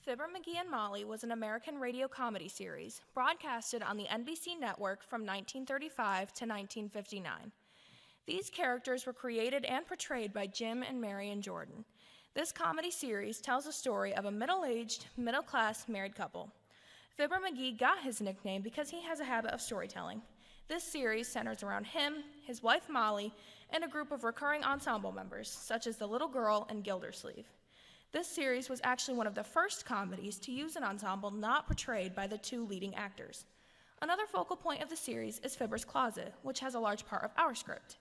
Fibber McGee and Molly was an American radio comedy series broadcasted on the NBC network from 1935 to 1959. These characters were created and portrayed by Jim and Marion Jordan. This comedy series tells the story of a middle-aged, middle-class married couple. Fibber McGee got his nickname because he has a habit of storytelling. This series centers around him, his wife Molly, and a group of recurring ensemble members, such as the Little Girl and Gildersleeve. This series was actually one of the first comedies to use an ensemble not portrayed by the two leading actors. Another focal point of the series is Fibber's closet, which has a large part of our script.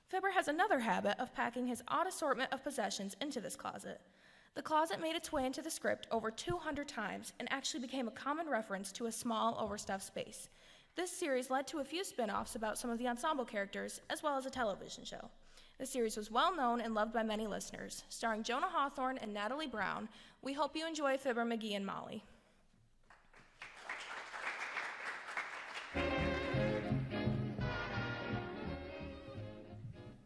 Fibber has another habit of packing his odd assortment of possessions into this closet. The closet made its way into the script over 200 times and actually became a common reference to a small, overstuffed space. This series led to a few spin-offs about some of the ensemble characters, as well as a television show. The series was well known and loved by many listeners. Starring Jonah Hawthorne and Natalie Brown, we hope you enjoy Fibber McGee and Molly.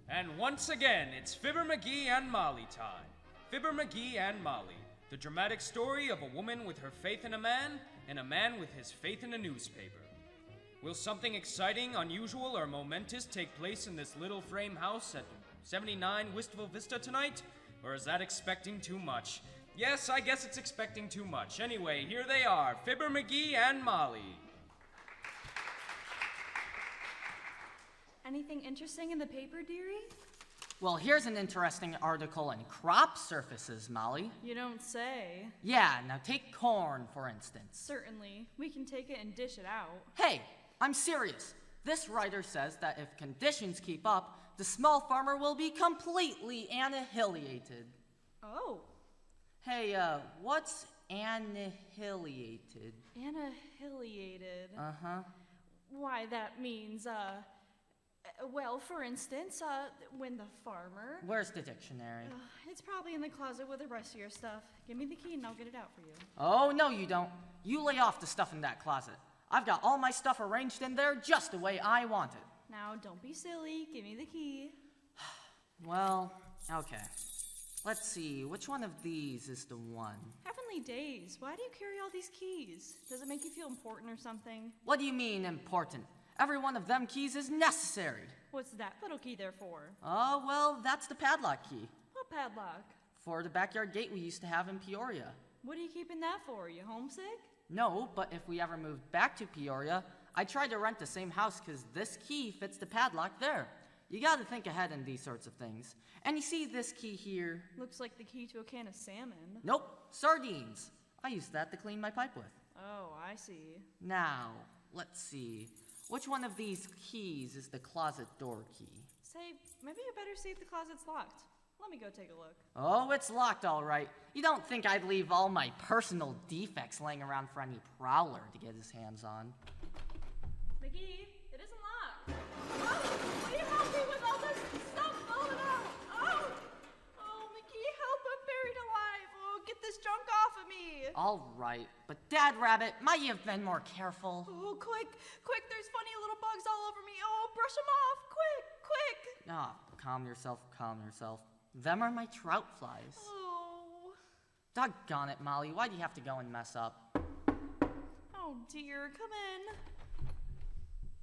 And once again, it's Fibber McGee and Molly time. Fibber McGee and Molly, the dramatic story of a woman with her faith in a man and a man with his faith in a newspaper. Will something exciting, unusual, or momentous take place in this little frame house at 79 Wistful Vista tonight? Or is that expecting too much? Yes, I guess it's expecting too much. Anyway, here they are, Fibber McGee and Molly. Anything interesting in the paper, dearie? Well, here's an interesting article in crop surfaces, Molly. You don't say. Yeah, now take corn, for instance. Certainly. We can take it and dish it out. Hey, I'm serious. This writer says that if conditions keep up, the small farmer will be completely annihilated. Oh. Hey, what's annihilated? Annihilated? Uh-huh. Why, that means, well, for instance, when the farmer... Where's the dictionary? It's probably in the closet with the rest of your stuff. Give me the key and I'll get it out for you. Oh, no, you don't. You lay off the stuff in that closet. I've got all my stuff arranged in there just the way I want it. Now, don't be silly. Give me the key. Well, okay. Let's see, which one of these is the one? Heavenly days, why do you carry all these keys? Does it make you feel important or something? What do you mean, important? Every one of them keys is necessary. What's that little key there for? Oh, well, that's the padlock key. What padlock? For the backyard gate we used to have in Peoria. What are you keeping that for? You homesick? No, but if we ever moved back to Peoria, I tried to rent the same house because this key fits the padlock there. You gotta think ahead in these sorts of things. And you see this key here? Looks like the key to a can of salmon. Nope, sardines. I used that to clean my pipe with. Oh, I see. Now, let's see. Which one of these keys is the closet door key? Say, maybe you better see if the closet's locked. Let me go take a look. Oh, it's locked all right. You don't think I'd leave all my personal defects laying around for any prowler to get his hands on? McGee, it isn't locked. Oh, will you help me with all this stuff falling out? Oh, McGee, help, I'm buried alive. Oh, get this junk off of me. All right, but Dad Rabbit, might you have been more careful? Oh, quick, there's funny little bugs all over me. Oh, brush them off, quick. Ah, calm yourself. Them are my trout flies. Oh. Doggone it, Molly, why do you have to go and mess up? Oh, dear, come in.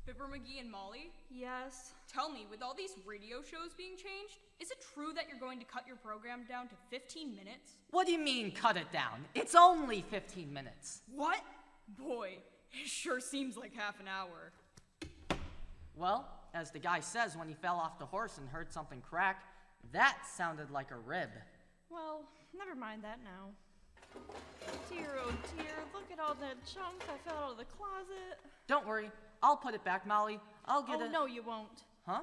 Fibber McGee and Molly? Yes? Tell me, with all these radio shows being changed, is it true that you're going to cut your program down to 15 minutes? What do you mean, cut it down? It's only 15 minutes. What? Boy, it sure seems like half an hour. Well, as the guy says when he fell off the horse and heard something crack, that sounded like a rib. Well, never mind that now. Dear, oh dear, look at all that junk I fell out of the closet. Don't worry, I'll put it back, Molly. I'll get it. Oh, no, you won't. Huh?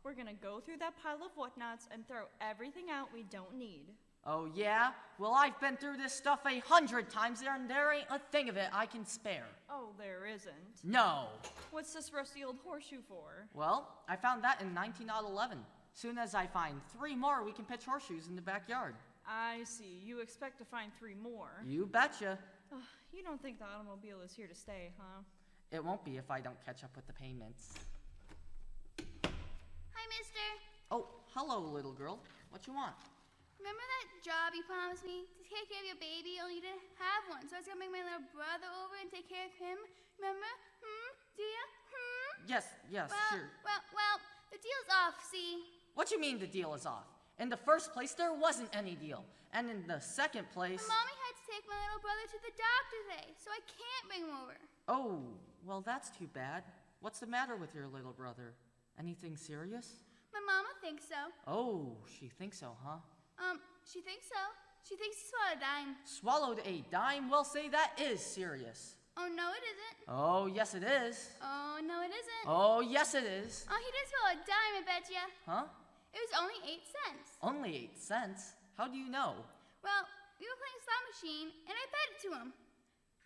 We're gonna go through that pile of whatnots and throw everything out we don't need. Oh, yeah? Well, I've been through this stuff 100 times there, and there ain't a thing of it I can spare. Oh, there isn't. No. What's this rusty old horseshoe for? Well, I found that in 1911. Soon as I find 3 more, we can pitch horseshoes in the backyard. I see. You expect to find 3 more. You betcha. You don't think the automobile is here to stay, huh? It won't be if I don't catch up with the payments. Hi, mister. Oh, hello, little girl. What you want? Remember that job you promised me to take care of your baby, only you didn't have one, so I was gonna bring my little brother over and take care of him? Remember? Do ya? Yes, sure. Well, the deal's off, see? What you mean the deal is off? In the first place, there wasn't any deal. And in the second place... My mommy had to take my little brother to the doctor today, so I can't bring him over. Oh, well, that's too bad. What's the matter with your little brother? Anything serious? My mama thinks so. Oh, she thinks so, huh? She thinks so. She thinks he swallowed a dime. Swallowed a dime? Well, say that is serious. Oh, no, it isn't. Oh, yes, it is. Oh, no, it isn't. Oh, yes, it is. Oh, he did swallow a dime, I bet ya. Huh? It was only 8 cents. Only 8 cents? How do you know? Well, we were playing slot machine, and I bet it to him.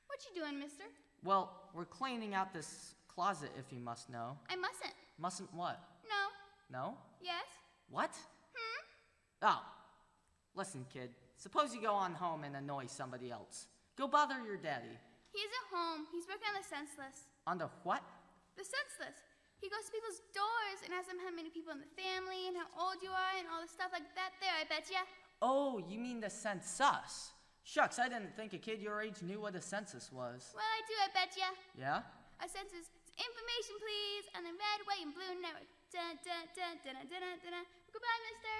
What you doing, mister? Well, we're cleaning out this closet, if you must know. I mustn't. Mustn't what? No. No? Yes? What? Oh. Listen, kid. Suppose you go on home and annoy somebody else. Go bother your daddy. He isn't home. He's working on the senseless. On the what? The senseless. He goes to people's doors and asks them how many people in the family and how old you are and all the stuff like that there, I bet ya. Oh, you mean the census. Shucks, I didn't think a kid your age knew what a census was. Well, I do, I bet ya. Yeah? A census is information, please, on the red, white, and blue network. Dun, dun, dun, dun, dun, dun, dun, dun. Goodbye, mister.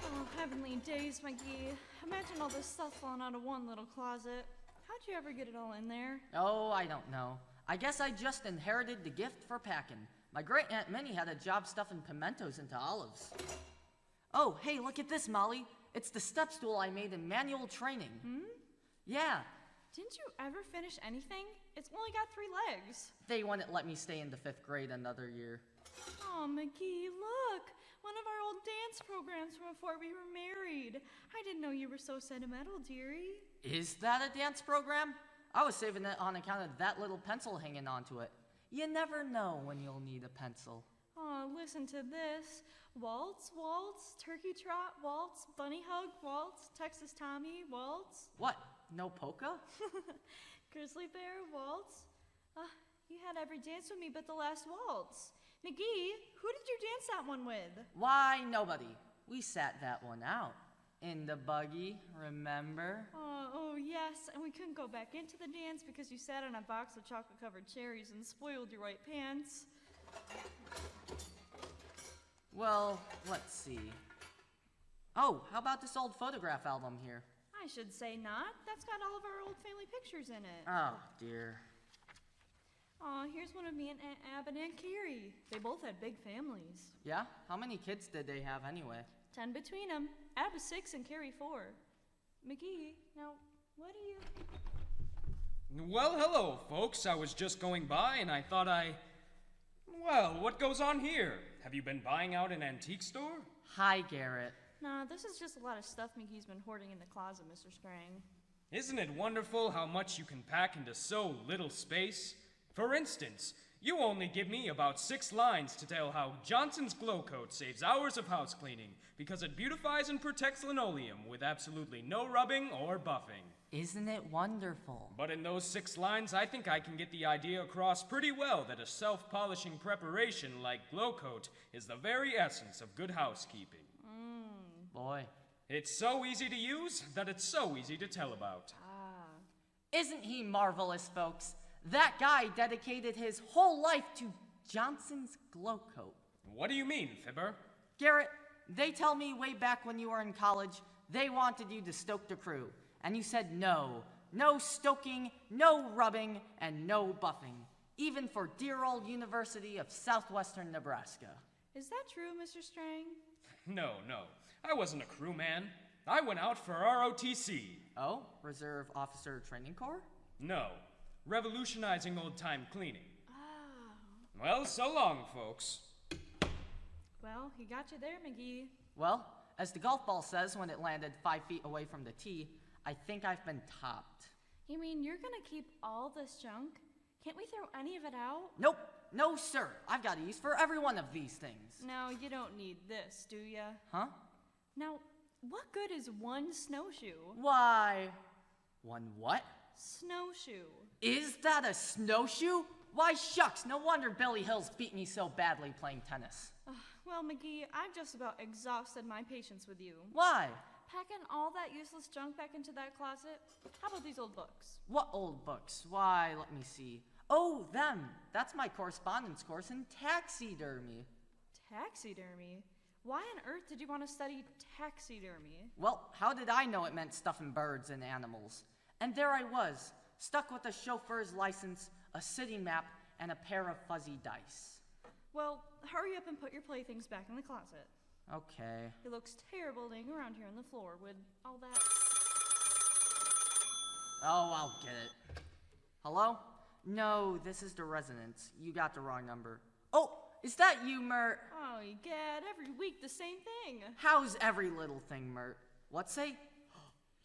Oh, heavenly days, McGee. Imagine all this stuff falling out of one little closet. How'd you ever get it all in there? Oh, I don't know. I guess I just inherited the gift for packing. My great-aunt Minnie had a job stuffing pimentos into olives. Oh, hey, look at this, Molly. It's the step stool I made in manual training. Yeah. Didn't you ever finish anything? It's only got 3 legs. They wouldn't let me stay in the 5th grade another year. Oh, McGee, look! One of our old dance programs from before we were married. I didn't know you were so sentimental, dearie. Is that a dance program? I was saving it on account of that little pencil hanging onto it. You never know when you'll need a pencil. Oh, listen to this. Waltz, waltz, turkey trot, waltz, bunny hug, waltz, Texas Tommy, waltz. What? No polka? Grizzly bear, waltz. You had every dance with me but the last waltz. McGee, who did you dance that one with? Why, nobody. We sat that one out. In the buggy, remember? Oh, yes, and we couldn't go back into the dance because you sat on a box of chocolate-covered cherries and spoiled your white pants. Well, let's see. Oh, how about this old photograph album here? I should say not. That's got all of our old family pictures in it. Oh, dear. Aw, here's one of me and Aunt Ab and Aunt Carrie. They both had big families. Yeah? How many kids did they have anyway? 10 between them. Ab is 6 and Carrie 4. McGee, now, what do you... Well, hello, folks. I was just going by and I thought Well, what goes on here? Have you been buying out an antique store? Hi, Garrett. Nah, this is just a lot of stuff McGee's been hoarding in the closet, Mr. Strang. Isn't it wonderful how much you can pack into so little space? For instance, you only give me about 6 lines to tell how Johnson's Glow Coat saves hours of house cleaning because it beautifies and protects linoleum with absolutely no rubbing or buffing. Isn't it wonderful? But in those 6 lines, I think I can get the idea across pretty well that a self-polishing preparation like Glow Coat is the very essence of good housekeeping. Boy. It's so easy to use that it's so easy to tell about. Isn't he marvelous, folks? That guy dedicated his whole life to Johnson's Glow Coat. What do you mean, Fibber? Garrett, they tell me way back when you were in college, they wanted you to stoke the crew. And you said no. No stoking, no rubbing, and no buffing. Even for dear old University of Southwestern Nebraska. Is that true, Mr. Strang? No. I wasn't a crewman. I went out for ROTC. Oh? Reserve Officer Training Corps? No. Revolutionizing old-time cleaning. Well, so long, folks. Well, he got you there, McGee. Well, as the golf ball says when it landed 5 feet away from the tee, I think I've been topped. You mean you're gonna keep all this junk? Can't we throw any of it out? Nope. No, sir. I've got a use for every one of these things. No, you don't need this, do ya? Huh? Now, what good is one snowshoe? Why? One what? Snowshoe. Is that a snowshoe? Why, shucks, no wonder Billy Hills beat me so badly playing tennis. Well, McGee, I've just about exhausted my patience with you. Why? Packing all that useless junk back into that closet? How about these old books? What old books? Why, let me see. Oh, them. That's my correspondence course in taxidermy. Taxidermy? Why on earth did you want to study taxidermy? Well, how did I know it meant stuffing birds and animals? And there I was, stuck with a chauffeur's license, a city map, and a pair of fuzzy dice. Well, hurry up and put your playthings back in the closet. Okay. It looks terrible laying around here on the floor with all that. Oh, I'll get it. Hello? No, this is the residence. You got the wrong number. Oh, is that you, Mert? Oh, egad, every week the same thing. How's every little thing, Mert? What say?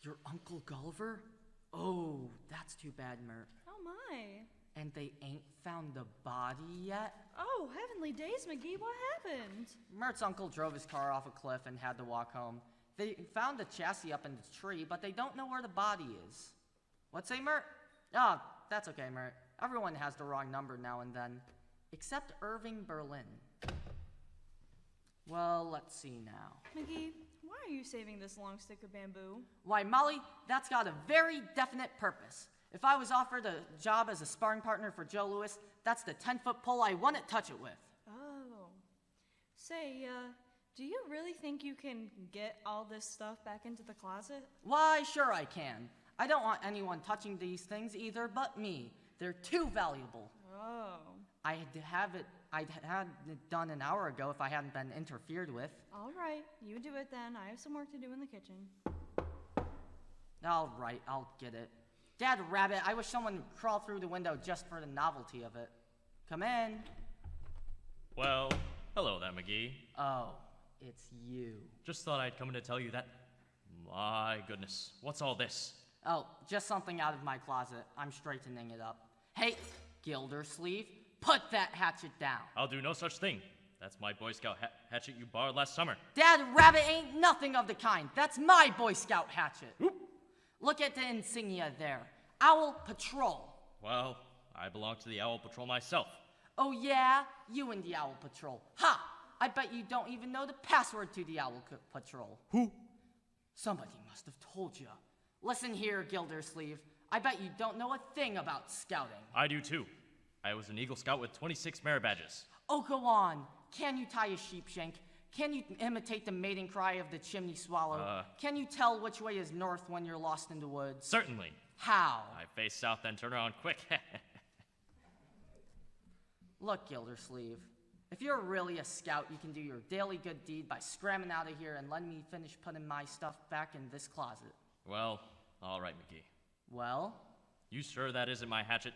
Your Uncle Gulliver? Oh, that's too bad, Mert. Oh, my. And they ain't found the body yet? Oh, heavenly days, McGee, what happened? Mert's uncle drove his car off a cliff and had to walk home. They found the chassis up in the tree, but they don't know where the body is. What say, Mert? Oh, that's okay, Mert. Everyone has the wrong number now and then, except Irving Berlin. Well, let's see now. McGee, why are you saving this long stick of bamboo? Why, Molly, that's got a very definite purpose. If I was offered a job as a sparring partner for Joe Louis, that's the 10-foot pole I wouldn't touch it with. Oh. Say, do you really think you can get all this stuff back into the closet? Why, sure I can. I don't want anyone touching these things either but me. They're too valuable. Oh. I'd had it done an hour ago if I hadn't been interfered with. All right, you do it then. I have some work to do in the kitchen. All right, I'll get it. Dad Rabbit, I wish someone would crawl through the window just for the novelty of it. Come in. Well, hello there, McGee. Oh, it's you. Just thought I'd come in to tell you that... My goodness, what's all this? Oh, just something out of my closet. I'm straightening it up. Hey, Gildersleeve, put that hatchet down. I'll do no such thing. That's my Boy Scout hatchet you borrowed last summer. Dad Rabbit ain't nothing of the kind. That's my Boy Scout hatchet. Oop. Look at the insignia there. Owl Patrol. Well, I belong to the Owl Patrol myself. Oh yeah? You and the Owl Patrol. Ha! I bet you don't even know the password to the Owl Patrol. Who? Somebody must have told you. Listen here, Gildersleeve. I bet you don't know a thing about scouting. I do too. I was an Eagle Scout with 26 merit badges. Oh, go on. Can you tie a sheep shank? Can you imitate the mating cry of the chimney swallow? Can you tell which way is north when you're lost in the woods? Certainly. How? I face south, then turn around quick. Look, Gildersleeve, if you're really a scout, you can do your daily good deed by scramming out of here and letting me finish putting my stuff back in this closet. Well, all right, McGee. Well? You sure that isn't my hatchet?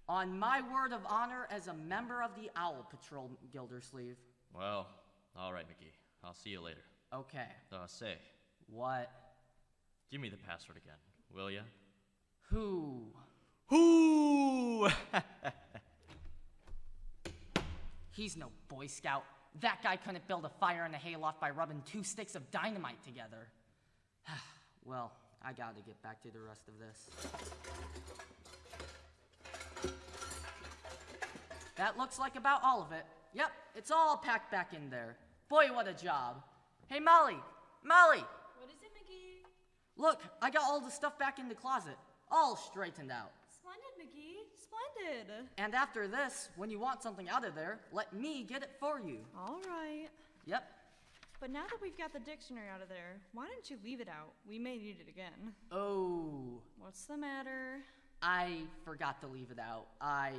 On my word of honor as a member of the Owl Patrol, Gildersleeve. Well, all right, McGee. I'll see you later. Okay. Say, What? give me the password again, will ya? Who? Who? He's no Boy Scout. That guy couldn't build a fire in a hayloft by rubbing 2 sticks of dynamite together. Well, I gotta get back to the rest of this. That looks like about all of it. Yep, it's all packed back in there. Boy, what a job. Hey, Molly! Molly! What is it, McGee? Look, I got all the stuff back in the closet. All straightened out. Splendid, McGee. Splendid. And after this, when you want something out of there, let me get it for you. All right. Yep. But now that we've got the dictionary out of there, why don't you leave it out? We may need it again. Oh. What's the matter? I forgot to leave it out. I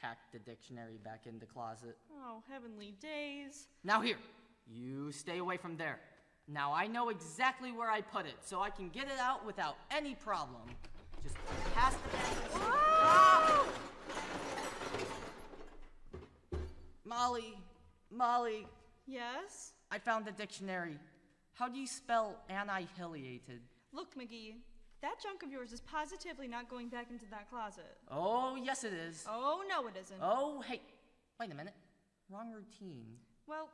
packed the dictionary back in the closet. Oh, heavenly days. Now here, you stay away from there. Now I know exactly where I put it, so I can get it out without any problem. Just pass the bag. Ah! Molly, Yes? I found the dictionary. How do you spell annihilated? Look, McGee, that junk of yours is positively not going back into that closet. Oh, yes it is. Oh, no, it isn't. Oh, hey, wait a minute. Wrong routine. Well,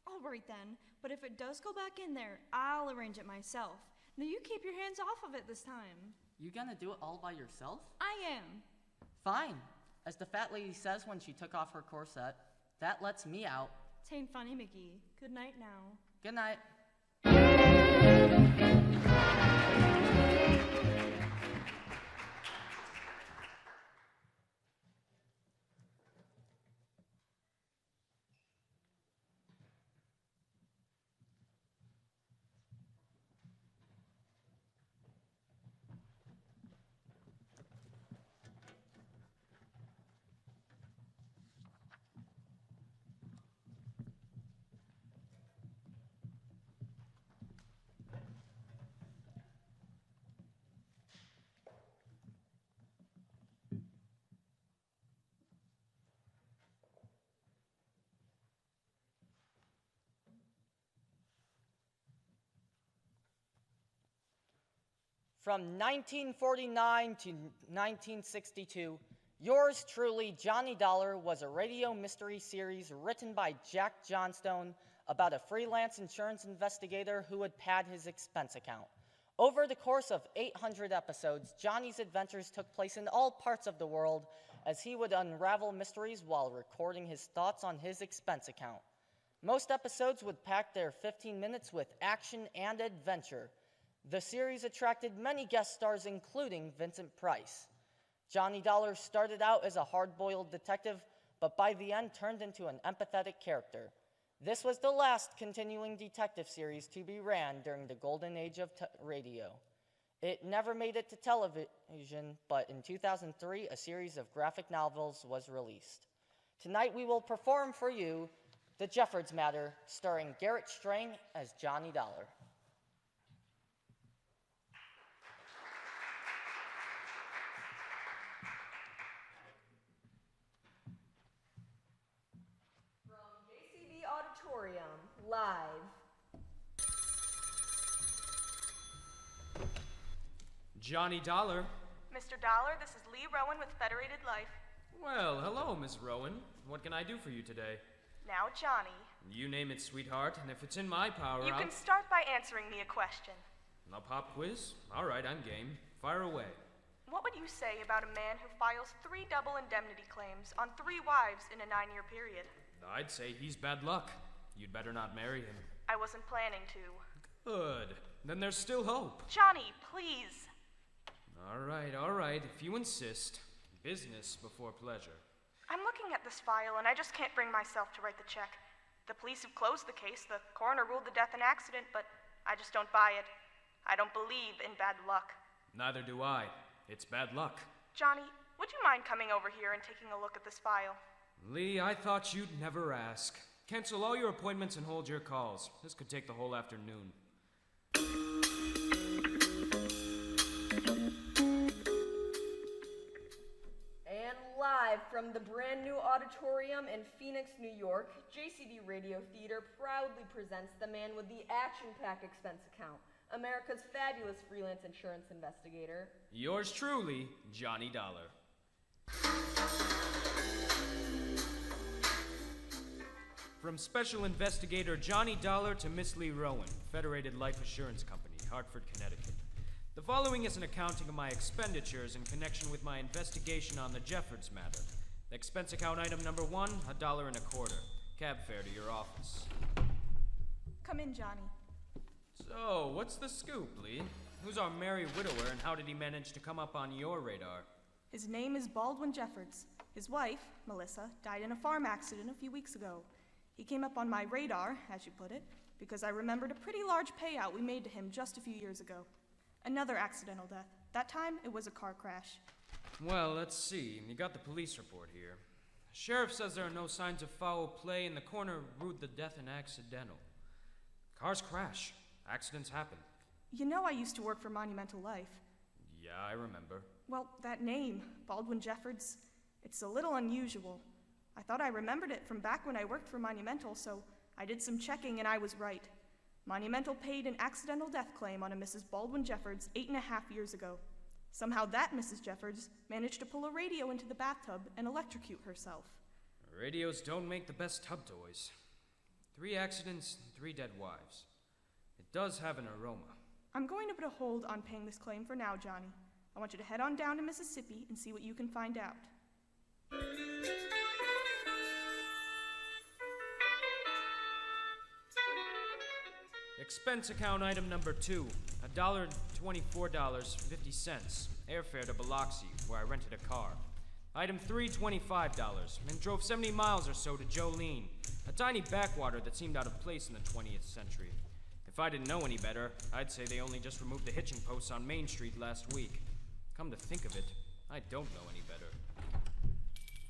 all right then. But if it does go back in there, I'll arrange it myself. Now you keep your hands off of it this time. You gonna do it all by yourself? I am. Fine. As the fat lady says when she took off her corset, that lets me out, Tain't funny, McGee. Good night now. Good night. From 1949 to 1962, yours truly, Johnny Dollar, was a radio mystery series written by Jack Johnstone about a freelance insurance investigator who would pad his expense account. Over the course of 800 episodes, Johnny's adventures took place in all parts of the world as he would unravel mysteries while recording his thoughts on his expense account. Most episodes would pack their 15 minutes with action and adventure. The series attracted many guest stars, including Vincent Price. Johnny Dollar started out as a hard-boiled detective, but by the end turned into an empathetic character. This was the last continuing detective series to be ran during the golden age of radio. It never made it to television, but in 2003, a series of graphic novels was released. Tonight we will perform for you The Jeffords Matter, starring Garrett Strang as Johnny Dollar. JCB Auditorium, live. Johnny Dollar. Mr. Dollar, this is Lee Rowan with Federated Life. Well, hello, Miss Rowan. What can I do for you today? Now, Johnny. You name it, sweetheart, and if it's in my power, You can start by answering me a question. A pop quiz? All right, I'm game. Fire away. What would you say about a man who files 3 double indemnity claims on 3 wives in a 9-year period? I'd say he's bad luck. You'd better not marry him. I wasn't planning to. Good. Then there's still hope. Johnny, please. All right, if you insist. Business before pleasure. I'm looking at this file and I just can't bring myself to write the check. The police have closed the case. The coroner ruled the death an accident, but I just don't buy it. I don't believe in bad luck. Neither do I. It's bad luck. Johnny, would you mind coming over here and taking a look at this file? Lee, I thought you'd never ask. Cancel all your appointments and hold your calls. This could take the whole afternoon. And live from the brand new auditorium in Phoenix, New York, JCB Radio Theatre proudly presents the man with the action-packed expense account, America's fabulous freelance insurance investigator. Yours truly, Johnny Dollar. From Special Investigator Johnny Dollar to Miss Lee Rowan, Federated Life Assurance Company, Hartford, Connecticut. The following is an accounting of my expenditures in connection with my investigation on the Jeffords matter. Expense account item number 1, $1.25. Cab fare to your office. Come in, Johnny. So, what's the scoop, Lee? Who's our merry widower and how did he manage to come up on your radar? His name is Baldwin Jeffords. His wife, Melissa, died in a farm accident a few weeks ago. He came up on my radar, as you put it, because I remembered a pretty large payout we made to him just a few years ago. Another accidental death. That time, it was a car crash. Well, let's see. You got the police report here. The sheriff says there are no signs of foul play and the coroner ruled the death an accidental. Cars crash. Accidents happen. You know I used to work for Monumental Life. Yeah, I remember. Well, that name, Baldwin Jeffords, it's a little unusual. I thought I remembered it from back when I worked for Monumental, so I did some checking and I was right. Monumental paid an accidental death claim on a Mrs. Baldwin Jeffords 8.5 years ago. Somehow that Mrs. Jeffords managed to pull a radio into the bathtub and electrocute herself. Radios don't make the best tub toys. 3 accidents, 3 dead wives. It does have an aroma. I'm going to put a hold on paying this claim for now, Johnny. I want you to head on down to Mississippi and see what you can find out. Expense account item number 2, $1,24.50. Airfare to Biloxi, where I rented a car. Item 3, $25, and drove 70 miles or so to Jolene, a tiny backwater that seemed out of place in the 20th century. If I didn't know any better, I'd say they only just removed the hitching posts on Main Street last week. Come to think of it, I don't know any better.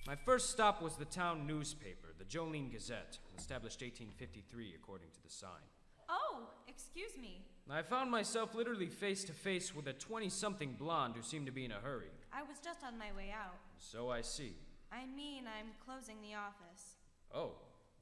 My first stop was the town newspaper, the Jolene Gazette, established 1853 according to the sign. Oh, excuse me. I found myself literally face to face with a 20-something blonde who seemed to be in a hurry. I was just on my way out. So I see. I mean, I'm closing the office. Oh,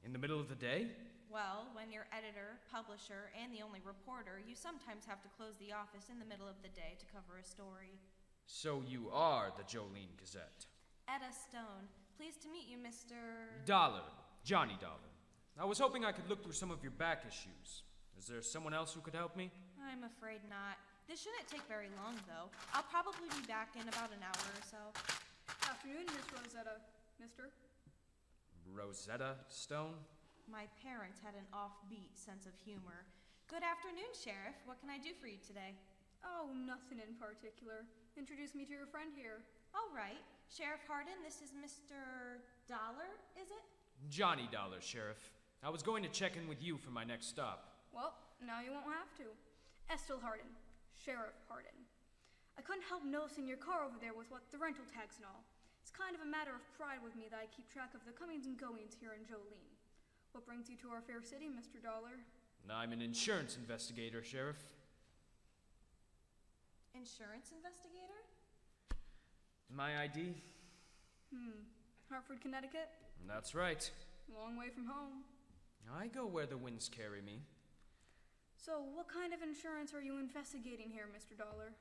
in the middle of the day? Well, when you're editor, publisher, and the only reporter, you sometimes have to close the office in the middle of the day to cover a story. So you are the Jolene Gazette. Etta Stone. Pleased to meet you, Mr. Dollar. Johnny Dollar. I was hoping I could look through some of your back issues. Is there someone else who could help me? I'm afraid not. This shouldn't take very long, though. I'll probably be back in about an hour or so. Afternoon, Miss Rosetta. Mister? Rosetta Stone? My parents had an offbeat sense of humor. Good afternoon, Sheriff. What can I do for you today? Oh, nothing in particular. Introduce me to your friend here. All right. Sheriff Hardin, this is Mr. Dollar, is it? Johnny Dollar, Sheriff. I was going to check in with you for my next stop. Well, now you won't have to. Estel Hardin. Sheriff Hardin. I couldn't help noticing your car over there with what the rental tags and all. It's kind of a matter of pride with me that I keep track of the comings and goings here in Jolene. What brings you to our fair city, Mr. Dollar? I'm an insurance investigator, Sheriff. Insurance investigator? My ID? Hartford, Connecticut? That's right. Long way from home. I go where the winds carry me. So, what kind of insurance are you investigating here, Mr. Dollar?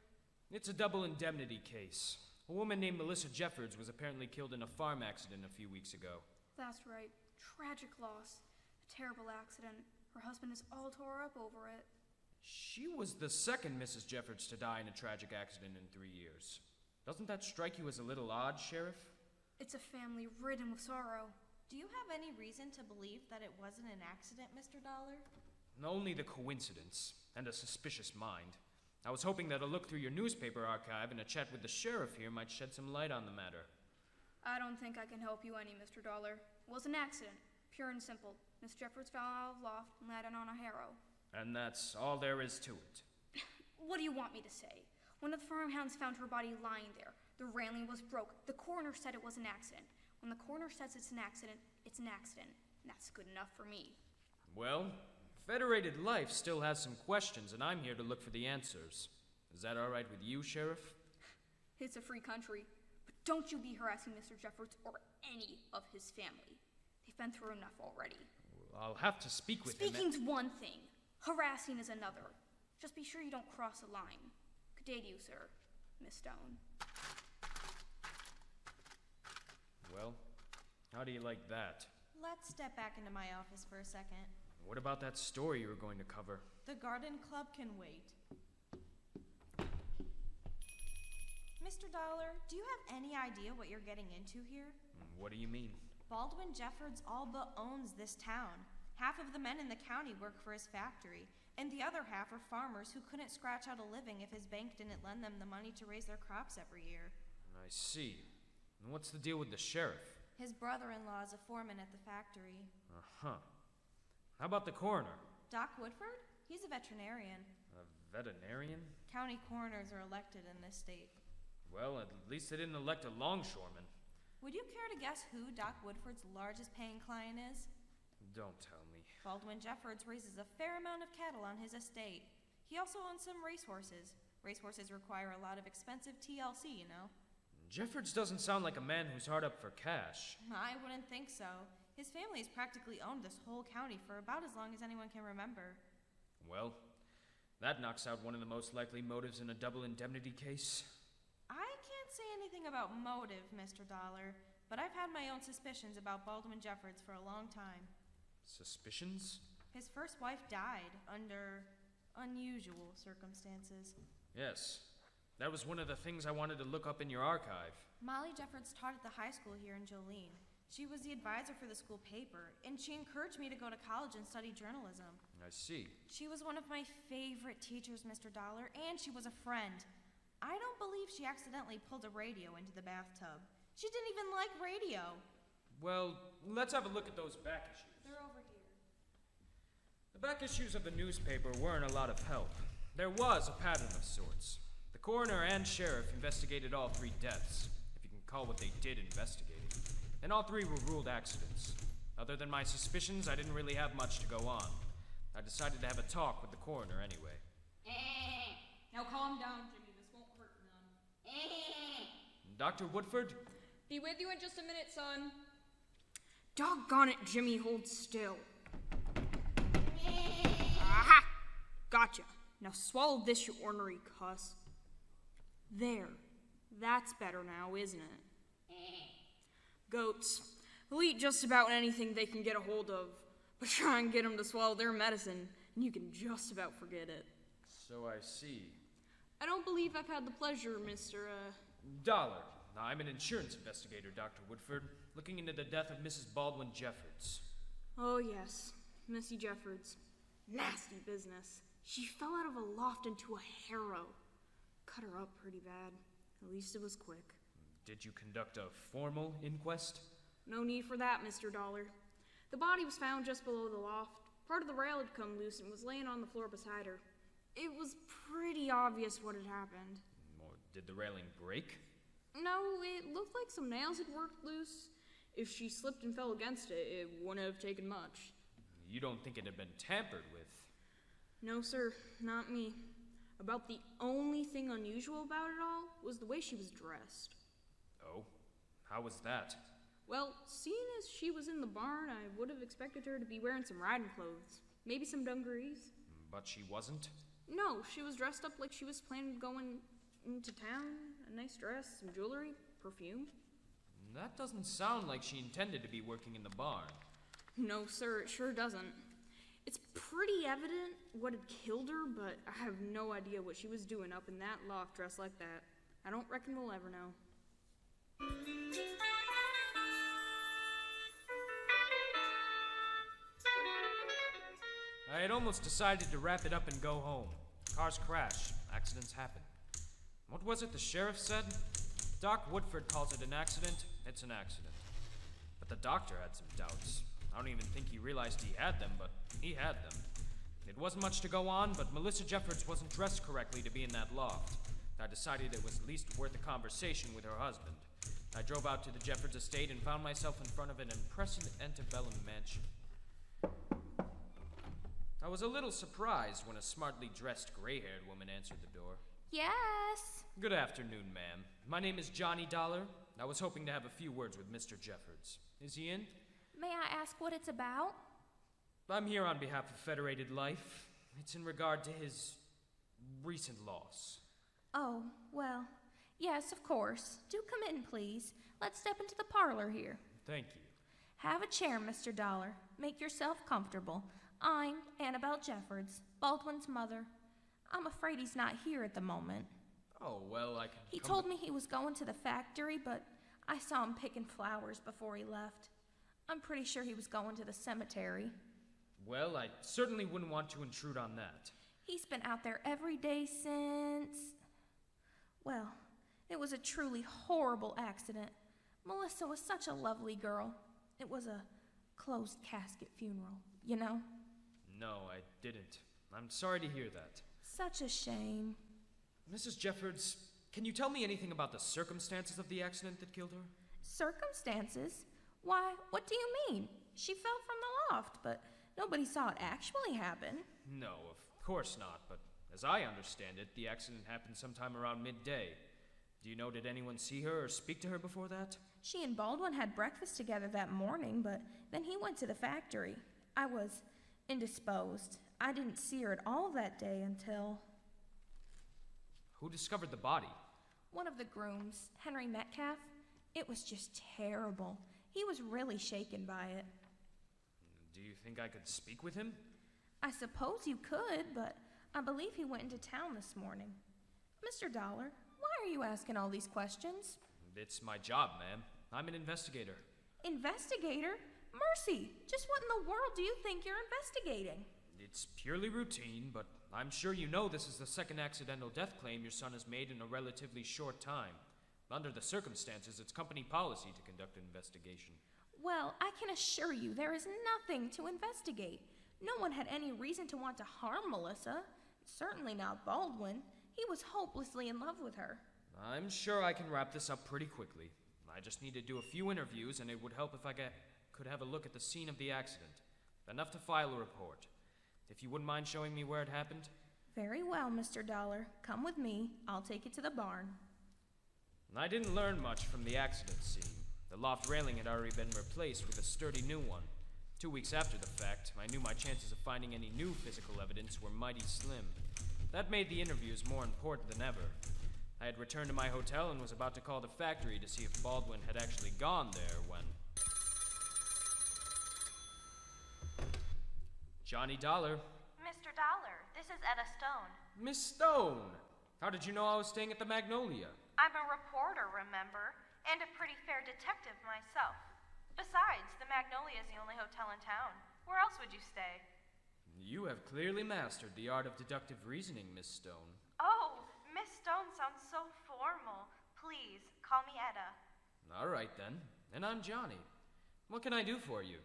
It's a double indemnity case. A woman named Melissa Jeffords was apparently killed in a farm accident a few weeks ago. That's right. Tragic loss. A terrible accident. Her husband is all tore up over it. She was the second Mrs. Jeffords to die in a tragic accident in 3 years. Doesn't that strike you as a little odd, Sheriff? It's a family ridden with sorrow. Do you have any reason to believe that it wasn't an accident, Mr. Dollar? Only the coincidence, and a suspicious mind. I was hoping that a look through your newspaper archive and a chat with the sheriff here might shed some light on the matter. I don't think I can help you any, Mr. Dollar. It was an accident, pure and simple. Miss Jeffords fell out of loft and landed on a harrow. And that's all there is to it. What do you want me to say? One of the farmhands found her body lying there. The railing was broke. The coroner said it was an accident. When the coroner says it's an accident, it's an accident. And that's good enough for me. Well, Federated Life still has some questions, and I'm here to look for the answers. Is that all right with you, Sheriff? It's a free country. But don't you be harassing Mr. Jeffords or any of his family. They've been through enough already. Well, I'll have to speak with him. Speaking's one thing. Harassing is another. Just be sure you don't cross a line. Good day to you, sir. Miss Stone. Well, how do you like that? Let's step back into my office for a second. What about that story you were going to cover? The garden club can wait. Mr. Dollar, do you have any idea what you're getting into here? What do you mean? Baldwin Jeffords all but owns this town. Half of the men in the county work for his factory, and the other half are farmers who couldn't scratch out a living if his bank didn't lend them the money to raise their crops every year. I see. And what's the deal with the sheriff? His brother-in-law is a foreman at the factory. Uh-huh. How about the coroner? Doc Woodford? He's a veterinarian. A veterinarian? County coroners are elected in this state. Well, at least they didn't elect a longshoreman. Would you care to guess who Doc Woodford's largest paying client is? Don't tell me. Baldwin Jeffords raises a fair amount of cattle on his estate. He also owns some racehorses. Racehorses require a lot of expensive TLC, you know. Jeffords doesn't sound like a man who's hard up for cash. I wouldn't think so. His family has practically owned this whole county for about as long as anyone can remember. Well, that knocks out one of the most likely motives in a double indemnity case. I can't say anything about motive, Mr. Dollar, but I've had my own suspicions about Baldwin Jeffords for a long time. Suspicions? His first wife died under unusual circumstances. Yes. That was one of the things I wanted to look up in your archive. Molly Jeffords taught at the high school here in Jolene. She was the advisor for the school paper, and she encouraged me to go to college and study journalism. I see. She was one of my favorite teachers, Mr. Dollar, and she was a friend. I don't believe she accidentally pulled a radio into the bathtub. She didn't even like radio. Well, let's have a look at those back issues. They're over here. The back issues of the newspaper weren't a lot of help. There was a pattern of sorts. The coroner and sheriff investigated all 3 deaths, if you can call what they did investigating, and all 3 were ruled accidents. Other than my suspicions, I didn't really have much to go on. I decided to have a talk with the coroner anyway. Now calm down, Jimmy. This won't hurt none. Dr. Woodford? Be with you in just a minute, son. Doggone it, Jimmy, hold still. Aha! Gotcha. Now swallow this, you ornery cuss. There. That's better now, isn't it? Goats. They'll eat just about anything they can get a hold of, but try and get them to swallow their medicine, and you can just about forget it. So I see. I don't believe I've had the pleasure, Mr. Dollar. I'm an insurance investigator, Dr. Woodford, looking into the death of Mrs. Baldwin Jeffords. Oh, yes. Missy Jeffords. Nasty business. She fell out of a loft into a harrow. Cut her up pretty bad. At least it was quick. Did you conduct a formal inquest? No need for that, Mr. Dollar. The body was found just below the loft. Part of the rail had come loose and was laying on the floor beside her. It was pretty obvious what had happened. Or did the railing break? No, it looked like some nails had worked loose. If she slipped and fell against it, it wouldn't have taken much. You don't think it had been tampered with? No, sir, not me. About the only thing unusual about it all was the way she was dressed. Oh? How was that? Well, seeing as she was in the barn, I would have expected her to be wearing some riding clothes. Maybe some dungarees. But she wasn't? No, she was dressed up like she was planning on going into town. A nice dress, some jewelry, perfume. That doesn't sound like she intended to be working in the barn. No, sir, it sure doesn't. It's pretty evident what had killed her, but I have no idea what she was doing up in that loft dressed like that. I don't reckon we'll ever know. I had almost decided to wrap it up and go home. Cars crash. Accidents happen. What was it the sheriff said? Doc Woodford calls it an accident. It's an accident. But the doctor had some doubts. I don't even think he realized he had them, but he had them. It wasn't much to go on, but Melissa Jeffords wasn't dressed correctly to be in that loft. I decided it was at least worth a conversation with her husband. I drove out to the Jeffords estate and found myself in front of an impressive antebellum mansion. I was a little surprised when a smartly dressed gray-haired woman answered the door. Yes. Good afternoon, ma'am. My name is Johnny Dollar. I was hoping to have a few words with Mr. Jeffords. Is he in? May I ask what it's about? I'm here on behalf of Federated Life. It's in regard to his recent loss. Oh, well, yes, of course. Do come in, please. Let's step into the parlor here. Thank you. Have a chair, Mr. Dollar. Make yourself comfortable. I'm Annabelle Jeffords, Baldwin's mother. I'm afraid he's not here at the moment. Oh, well, I can He told me he was going to the factory, but I saw him picking flowers before he left. I'm pretty sure he was going to the cemetery. Well, I certainly wouldn't want to intrude on that. He's been out there every day since... Well, it was a truly horrible accident. Melissa was such a lovely girl. It was a closed casket funeral, you know? No, I didn't. I'm sorry to hear that. Such a shame. Mrs. Jeffords, can you tell me anything about the circumstances of the accident that killed her? Circumstances? Why, what do you mean? She fell from the loft, but nobody saw it actually happen. No, of course not, but as I understand it, the accident happened sometime around midday. Do you know, did anyone see her or speak to her before that? She and Baldwin had breakfast together that morning, but then he went to the factory. I was indisposed. I didn't see her at all that day until... Who discovered the body? One of the grooms, Henry Metcalf. It was just terrible. He was really shaken by it. Do you think I could speak with him? I suppose you could, but I believe he went into town this morning. Mr. Dollar, why are you asking all these questions? It's my job, ma'am. I'm an investigator. Investigator? Mercy! Just what in the world do you think you're investigating? It's purely routine, but I'm sure you know this is the second accidental death claim your son has made in a relatively short time. Under the circumstances, it's company policy to conduct an investigation. Well, I can assure you there is nothing to investigate. No one had any reason to want to harm Melissa. Certainly not Baldwin. He was hopelessly in love with her. I'm sure I can wrap this up pretty quickly. I just need to do a few interviews, and it would help if I could have a look at the scene of the accident. Enough to file a report. If you wouldn't mind showing me where it happened? Very well, Mr. Dollar. Come with me. I'll take you to the barn. I didn't learn much from the accident scene. The loft railing had already been replaced with a sturdy new one. 2 weeks after the fact, I knew my chances of finding any new physical evidence were mighty slim. That made the interviews more important than ever. I had returned to my hotel and was about to call the factory to see if Baldwin had actually gone there when... Johnny Dollar. Mr. Dollar, this is Etta Stone. Miss Stone! How did you know I was staying at the Magnolia? I'm a reporter, remember? And a pretty fair detective myself. Besides, the Magnolia is the only hotel in town. Where else would you stay? You have clearly mastered the art of deductive reasoning, Miss Stone. Oh, Miss Stone sounds so formal. Please, call me Etta. All right, then. And I'm Johnny. What can I do for you,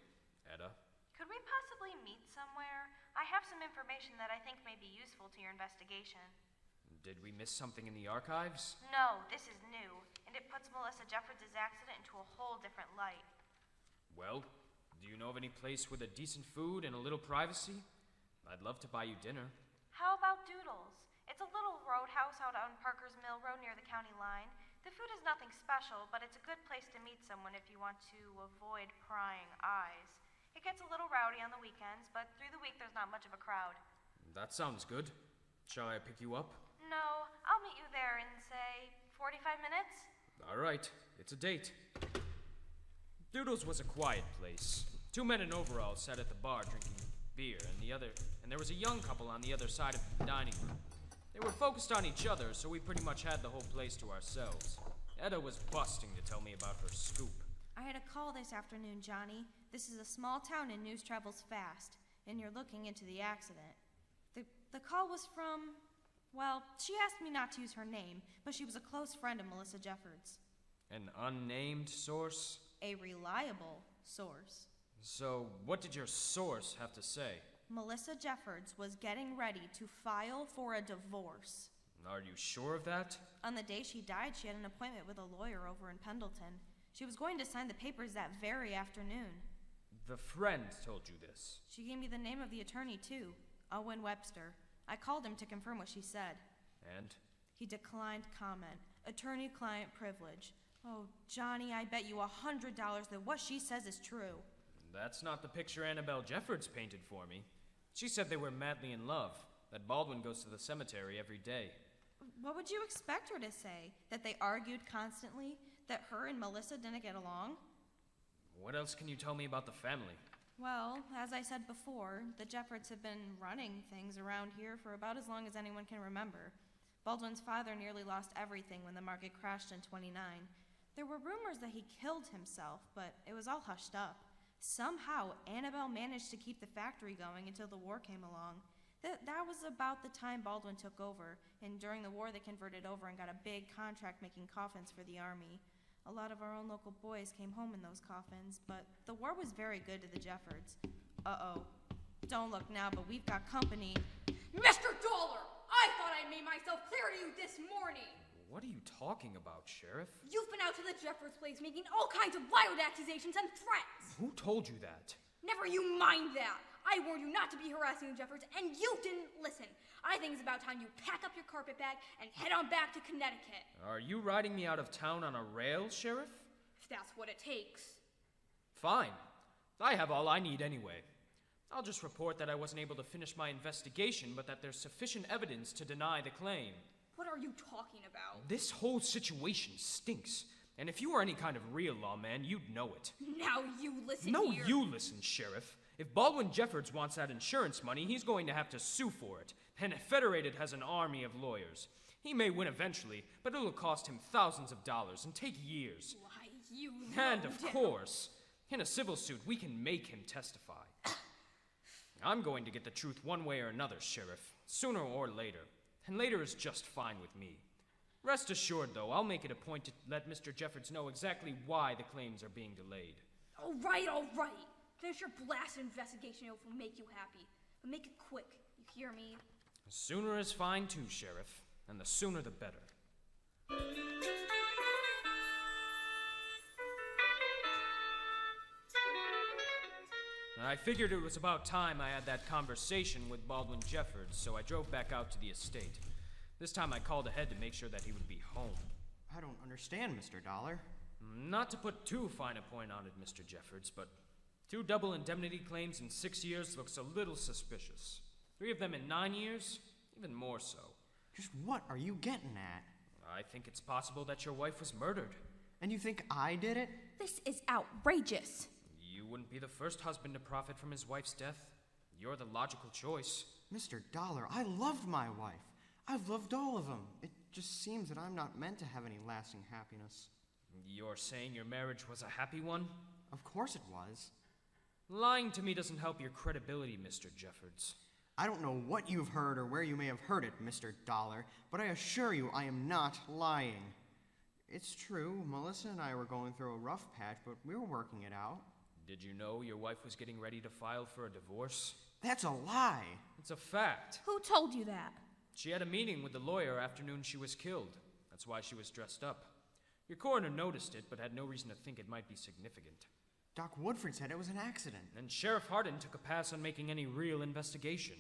Etta? Could we possibly meet somewhere? I have some information that I think may be useful to your investigation. Did we miss something in the archives? No, this is new, and it puts Melissa Jeffords' accident into a whole different light. Well, do you know of any place with a decent food and a little privacy? I'd love to buy you dinner. How about Doodles? It's a little roadhouse out on Parker's Mill Road near the county line. The food is nothing special, but it's a good place to meet someone if you want to avoid prying eyes. It gets a little rowdy on the weekends, but through the week there's not much of a crowd. That sounds good. Shall I pick you up? No, I'll meet you there in, say, 45 minutes. All right, it's a date. Doodles was a quiet place. 2 men in overalls sat at the bar drinking beer, and there was a young couple on the other side of the dining room. They were focused on each other, so we pretty much had the whole place to ourselves. Etta was busting to tell me about her scoop. I had a call this afternoon, Johnny. This is a small town and news travels fast, and you're looking into the accident. The call was from... Well, she asked me not to use her name, but she was a close friend of Melissa Jeffords. An unnamed source? A reliable source. So, what did your source have to say? Melissa Jeffords was getting ready to file for a divorce. Are you sure of that? On the day she died, she had an appointment with a lawyer over in Pendleton. She was going to sign the papers that very afternoon. The friend told you this? She gave me the name of the attorney, too, Owen Webster. I called him to confirm what she said. And? He declined comment. Attorney-client privilege. Oh, Johnny, I bet you $100 that what she says is true. That's not the picture Annabelle Jeffords painted for me. She said they were madly in love, that Baldwin goes to the cemetery every day. What would you expect her to say? That they argued constantly? That her and Melissa didn't get along? What else can you tell me about the family? Well, as I said before, the Jeffords have been running things around here for about as long as anyone can remember. Baldwin's father nearly lost everything when the market crashed in '29. There were rumors that he killed himself, but it was all hushed up. Somehow, Annabelle managed to keep the factory going until the war came along. That was about the time Baldwin took over, and during the war they converted over and got a big contract making coffins for the army. A lot of our own local boys came home in those coffins, but the war was very good to the Jeffords. Uh-oh. Don't look now, but we've got company. Mr. Dollar! I thought I made myself clear to you this morning! What are you talking about, Sheriff? You've been out to the Jeffords place making all kinds of wild accusations and threats! Who told you that? Never you mind that! I warned you not to be harassing the Jeffords, and you didn't listen. I think it's about time you pack up your carpet bag and head on back to Connecticut. Are you riding me out of town on a rail, Sheriff? If that's what it takes. Fine. I have all I need anyway. I'll just report that I wasn't able to finish my investigation, but that there's sufficient evidence to deny the claim. What are you talking about? This whole situation stinks. And if you were any kind of real lawman, you'd know it. Now you listen No, here. you listen, Sheriff. If Baldwin Jeffords wants that insurance money, he's going to have to sue for it. And Federated has an army of lawyers. He may win eventually, but it'll cost him thousands of dollars and take years. Why, you And of course, in a civil suit, we can make him testify. I'm going to get the truth one way or another, Sheriff, sooner or later. And later is just fine with me. Rest assured, though, I'll make it a point to let Mr. Jeffords know exactly why the claims are being delayed. All right. Finish your blasted investigation if it will make you happy. But make it quick, you hear me? The sooner is fine too, Sheriff, and the sooner the better. I figured it was about time I had that conversation with Baldwin Jeffords, so I drove back out to the estate. This time I called ahead to make sure that he would be home. I don't understand, Mr. Dollar. Not to put too fine a point on it, Mr. Jeffords, but 2 double indemnity claims in 6 years looks a little suspicious. 3 of them in 9 years, even more so. Just what are you getting at? I think it's possible that your wife was murdered. And you think I did it? This is outrageous. You wouldn't be the first husband to profit from his wife's death. You're the logical choice. Mr. Dollar, I loved my wife. I've loved all of them. It just seems that I'm not meant to have any lasting happiness. You're saying your marriage was a happy one? Of course it was. Lying to me doesn't help your credibility, Mr. Jeffords. I don't know what you've heard or where you may have heard it, Mr. Dollar, but I assure you I am not lying. It's true, Melissa and I were going through a rough patch, but we were working it out. Did you know your wife was getting ready to file for a divorce? That's a lie. It's a fact. Who told you that? She had a meeting with the lawyer afternoon she was killed. That's why she was dressed up. Your coroner noticed it, but had no reason to think it might be significant. Doc Woodford said it was an accident. And Sheriff Hardin took a pass on making any real investigation.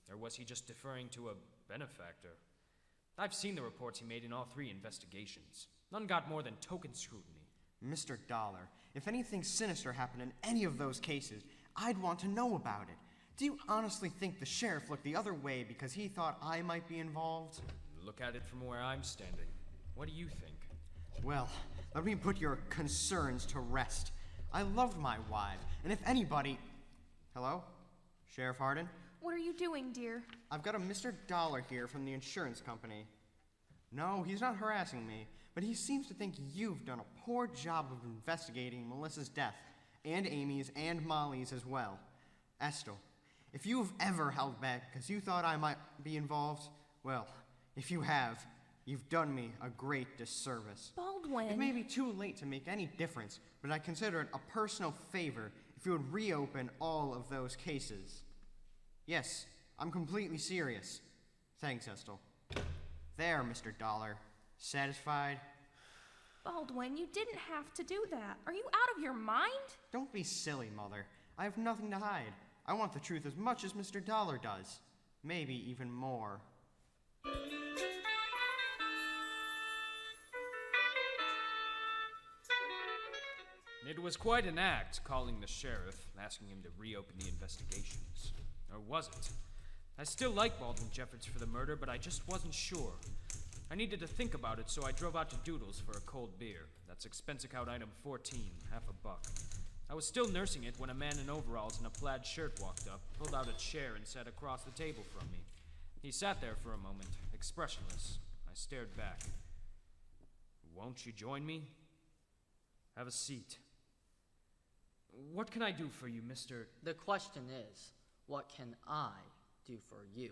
Or was he just deferring to a benefactor? I've seen the reports he made in all 3 investigations. None got more than token scrutiny. Mr. Dollar, if anything sinister happened in any of those cases, I'd want to know about it. Do you honestly think the sheriff looked the other way because he thought I might be involved? Look at it from where I'm standing. What do you think? Well, let me put your concerns to rest. I loved my wife, and if anybody... Hello? Sheriff Hardin? What are you doing, dear? I've got a Mr. Dollar here from the insurance company. No, he's not harassing me, but he seems to think you've done a poor job of investigating Melissa's death, and Amy's and Molly's as well. Estel, if you've ever held back because you thought I might be involved, well, if you have, you've done me a great disservice. Baldwin! It may be too late to make any difference, but I consider it a personal favor if you would reopen all of those cases. Yes, I'm completely serious. Thanks, Estel. There, Mr. Dollar. Satisfied? Baldwin, you didn't have to do that. Are you out of your mind? Don't be silly, Mother. I have nothing to hide. I want the truth as much as Mr. Dollar does. Maybe even more. It was quite an act calling the sheriff, asking him to reopen the investigations. Or was it? I still like Baldwin Jeffords for the murder, but I just wasn't sure. I needed to think about it, so I drove out to Doodle's for a cold beer. That's expense account item 14, $1. I was still nursing it when a man in overalls and a plaid shirt walked up, pulled out a chair, and sat across the table from me. He sat there for a moment, expressionless. I stared back. Won't you join me? Have a seat. What can I do for you, Mr. The question is, what can I do for you?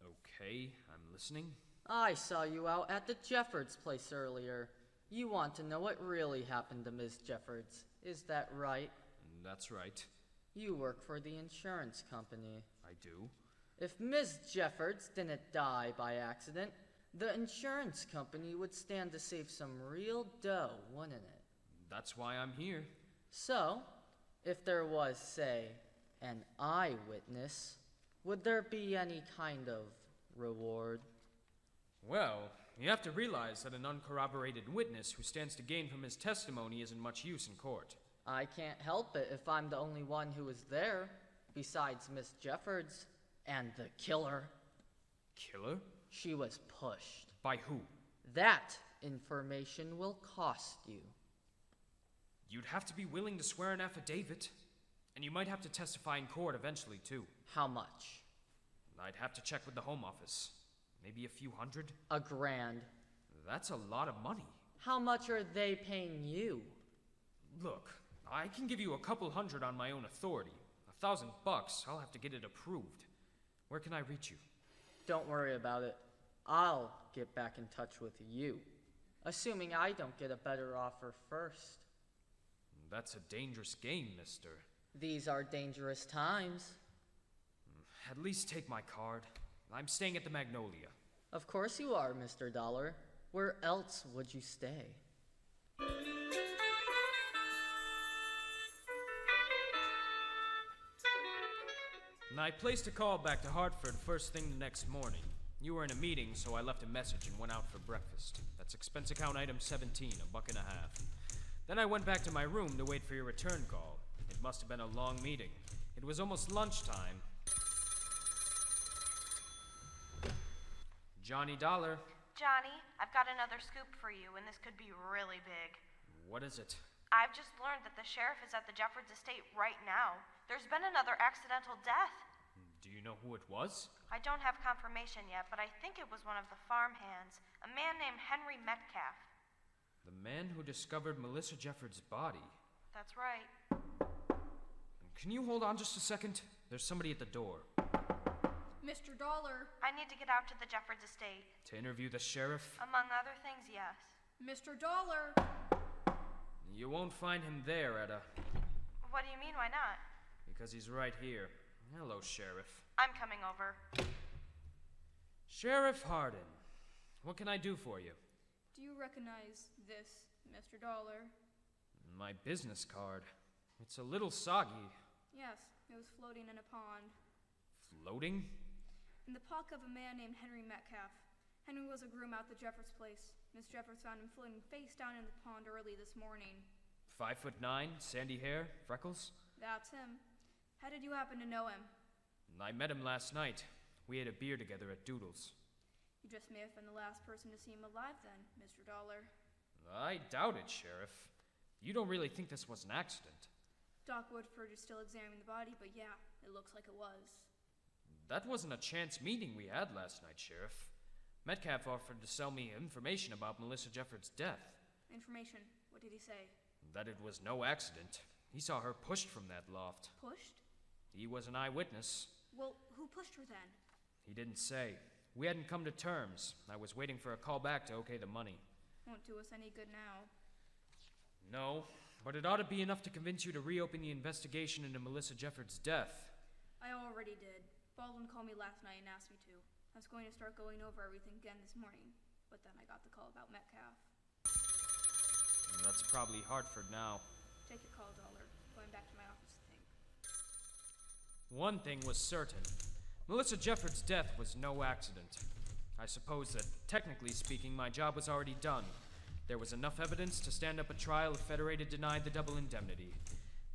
Okay, I'm listening. I saw you out at the Jeffords place earlier. You want to know what really happened to Ms. Jeffords, is that right? That's right. You work for the insurance company. I do. If Ms. Jeffords didn't die by accident, the insurance company would stand to save some real dough, wouldn't it? That's why I'm here. So, if there was, say, an eyewitness, would there be any kind of reward? Well, you have to realize that an uncorroborated witness who stands to gain from his testimony isn't much use in court. I can't help it if I'm the only one who was there, besides Miss Jeffords and the killer. Killer? She was pushed. By who? That information will cost you. You'd have to be willing to swear an affidavit. And you might have to testify in court eventually, too. How much? I'd have to check with the Home Office. Maybe a few hundred? $1,000. That's a lot of money. How much are they paying you? Look, I can give you a couple hundred on my own authority. $1,000. I'll have to get it approved. Where can I reach you? Don't worry about it. I'll get back in touch with you, assuming I don't get a better offer first. That's a dangerous game, mister. These are dangerous times. At least take my card. I'm staying at the Magnolia. Of course you are, Mr. Dollar. Where else would you stay? I placed a call back to Hartford first thing the next morning. You were in a meeting, so I left a message and went out for breakfast. That's expense account item 17, $1.50. Then I went back to my room to wait for your return call. It must have been a long meeting. It was almost lunchtime. Johnny Dollar. Johnny, I've got another scoop for you, and this could be really big. What is it? I've just learned that the sheriff is at the Jeffords estate right now. There's been another accidental death. Do you know who it was? I don't have confirmation yet, but I think it was one of the farm hands, a man named Henry Metcalf. The man who discovered Melissa Jeffords' body. That's right. Can you hold on just a second? There's somebody at the door. Mr. Dollar. I need to get out to the Jeffords estate. To interview the sheriff? Among other things, yes. Mr. Dollar. You won't find him there, Etta. What do you mean, why not? Because he's right here. Hello, Sheriff. I'm coming over. Sheriff Hardin, what can I do for you? Do you recognize this, Mr. Dollar? My business card. It's a little soggy. Yes, it was floating in a pond. Floating? In the pocket of a man named Henry Metcalf. Henry was a groom out the Jeffords place. Miss Jeffords found him floating face down in the pond early this morning. 5'9", sandy hair, freckles? That's him. How did you happen to know him? I met him last night. We ate a beer together at Doodle's. You just may have been the last person to see him alive then, Mr. Dollar. I doubt it, Sheriff. You don't really think this was an accident? Doc Woodford is still examining the body, but yeah, it looks like it was. That wasn't a chance meeting we had last night, Sheriff. Metcalf offered to sell me information about Melissa Jeffords' death. Information? What did he say? That it was no accident. He saw her pushed from that loft. Pushed? He was an eyewitness. Well, who pushed her then? He didn't say. We hadn't come to terms. I was waiting for a call back to okay the money. Won't do us any good now. No, but it ought to be enough to convince you to reopen the investigation into Melissa Jeffords' death. I already did. Baldwin called me last night and asked me to. I was going to start going over everything again this morning, but then I got the call about Metcalf. That's probably Hartford now. Take your call, Dollar. Going back to my office to think. One thing was certain. Melissa Jeffords' death was no accident. I suppose that, technically speaking, my job was already done. There was enough evidence to stand up a trial if Federated denied the double indemnity.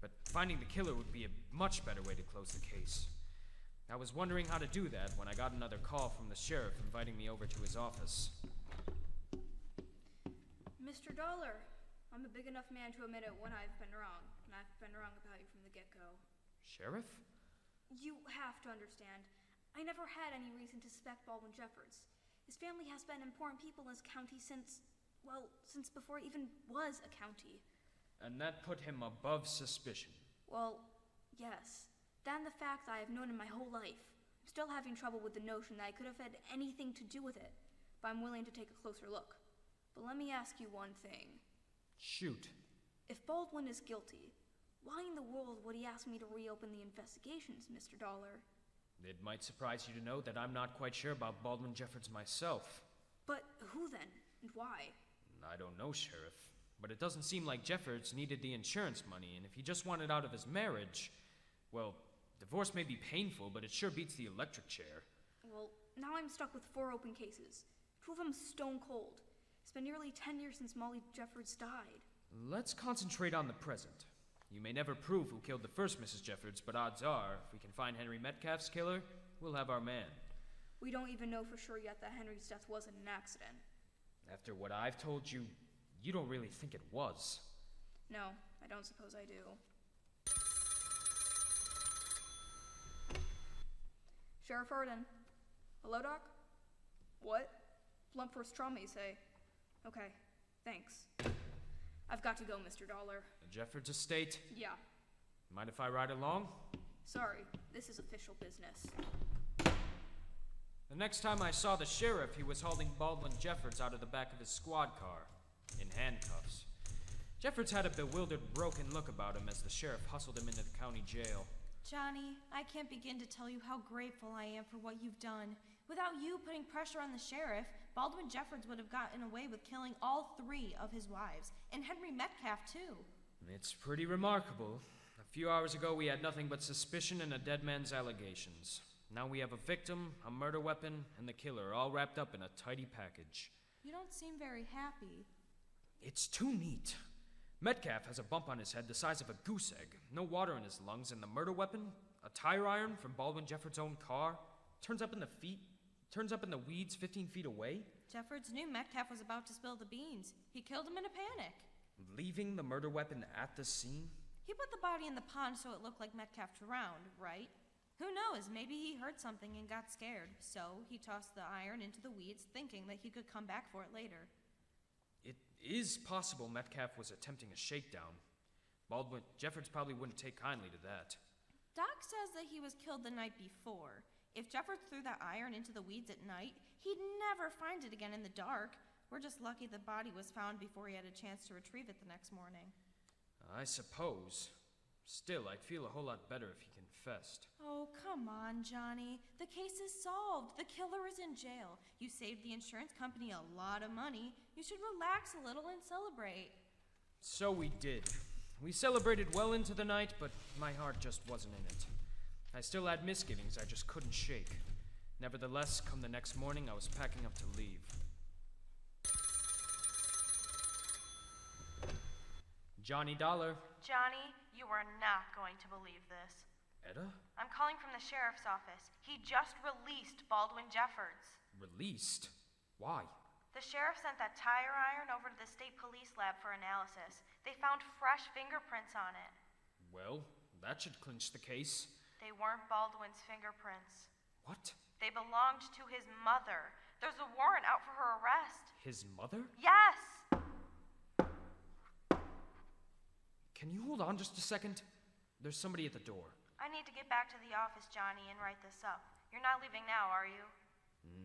But finding the killer would be a much better way to close the case. I was wondering how to do that when I got another call from the sheriff inviting me over to his office. Mr. Dollar, I'm a big enough man to admit it when I've been wrong, and I've been wrong about you from the get-go. Sheriff? You have to understand. I never had any reason to suspect Baldwin Jeffords. His family has been important people in this county since before it even was a county. And that put him above suspicion. Well, yes. That and the fact that I have known him my whole life. I'm still having trouble with the notion that I could have had anything to do with it, but I'm willing to take a closer look. But let me ask you one thing. Shoot. If Baldwin is guilty, why in the world would he ask me to reopen the investigations, Mr. Dollar? It might surprise you to know that I'm not quite sure about Baldwin Jeffords myself. But who then, and why? I don't know, Sheriff. But it doesn't seem like Jeffords needed the insurance money, and if he just wanted out of his marriage, well, divorce may be painful, but it sure beats the electric chair. Well, now I'm stuck with 4 open cases. 2 of them stone cold. It's been nearly 10 years since Molly Jeffords died. Let's concentrate on the present. You may never prove who killed the first Mrs. Jeffords, but odds are, if we can find Henry Metcalf's killer, we'll have our man. We don't even know for sure yet that Henry's death wasn't an accident. After what I've told you, you don't really think it was. No, I don't suppose I do. Sheriff Hardin. Hello, Doc? What? Blunt force trauma, you say? Okay, thanks. I've got to go, Mr. Dollar. The Jeffords estate? Yeah. Mind if I ride along? Sorry, this is official business. The next time I saw the sheriff, he was hauling Baldwin Jeffords out of the back of his squad car, in handcuffs. Jeffords had a bewildered, broken look about him as the sheriff hustled him into the county jail. Johnny, I can't begin to tell you how grateful I am for what you've done. Without you putting pressure on the sheriff, Baldwin Jeffords would have gotten away with killing all 3 of his wives, and Henry Metcalf, too. It's pretty remarkable. A few hours ago, we had nothing but suspicion and a dead man's allegations. Now we have a victim, a murder weapon, and the killer, all wrapped up in a tidy package. You don't seem very happy. It's too neat. Metcalf has a bump on his head the size of a goose egg, no water in his lungs, and the murder weapon, a tire iron from Baldwin Jeffords' own car, turns up in the weeds 15 feet away. Jeffords knew Metcalf was about to spill the beans. He killed him in a panic. Leaving the murder weapon at the scene? He put the body in the pond so it looked like Metcalf drowned, right? Who knows, maybe he heard something and got scared, so he tossed the iron into the weeds thinking that he could come back for it later. It is possible Metcalf was attempting a shakedown. Jeffords probably wouldn't take kindly to that. Doc says that he was killed the night before. If Jeffords threw that iron into the weeds at night, he'd never find it again in the dark. We're just lucky the body was found before he had a chance to retrieve it the next morning. I suppose. Still, I'd feel a whole lot better if he confessed. Oh, come on, Johnny. The case is solved. The killer is in jail. You saved the insurance company a lot of money. You should relax a little and celebrate. So we did. We celebrated well into the night, but my heart just wasn't in it. I still had misgivings I just couldn't shake. Nevertheless, come the next morning, I was packing up to leave. Johnny Dollar. Johnny, you are not going to believe this. Etta? I'm calling from the sheriff's office. He just released Baldwin Jeffords. Released? Why? The sheriff sent that tire iron over to the state police lab for analysis. They found fresh fingerprints on it. Well, that should clinch the case. They weren't Baldwin's fingerprints. What? They belonged to his mother. There's a warrant out for her arrest. His mother? Yes! Can you hold on just a second? There's somebody at the door. I need to get back to the office, Johnny, and write this up. You're not leaving now, are you?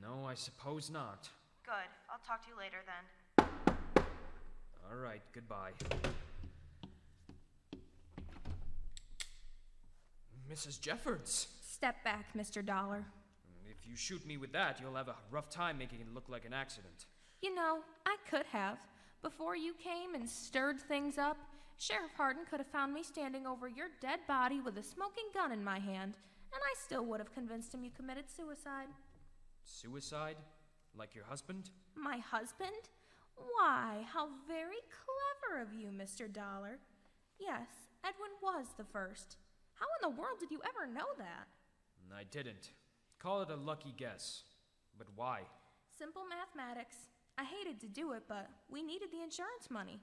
No, I suppose not. Good. I'll talk to you later then. All right, goodbye. Mrs. Jeffords! Step back, Mr. Dollar. If you shoot me with that, you'll have a rough time making it look like an accident. You know, I could have. Before you came and stirred things up, Sheriff Hardin could have found me standing over your dead body with a smoking gun in my hand, and I still would have convinced him you committed suicide. Suicide? Like your husband? My husband? Why, how very clever of you, Mr. Dollar. Yes, Edwin was the first. How in the world did you ever know that? I didn't. Call it a lucky guess. But why? Simple mathematics. I hated to do it, but we needed the insurance money.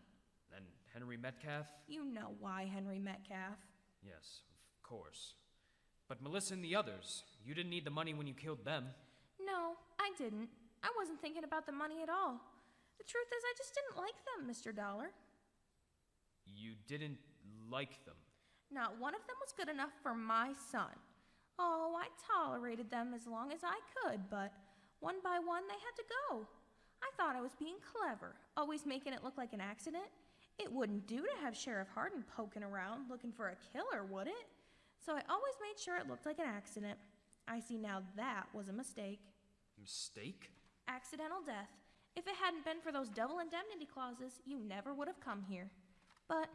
And Henry Metcalf? You know why Henry Metcalf. Yes, of course. But Melissa and the others, you didn't need the money when you killed them. No, I didn't. I wasn't thinking about the money at all. The truth is, I just didn't like them, Mr. Dollar. You didn't like them? Not one of them was good enough for my son. Oh, I tolerated them as long as I could, but one by one they had to go. I thought I was being clever, always making it look like an accident. It wouldn't do to have Sheriff Hardin poking around looking for a killer, would it? So I always made sure it looked like an accident. I see now that was a mistake. Mistake? Accidental death. If it hadn't been for those double indemnity clauses, you never would have come here. But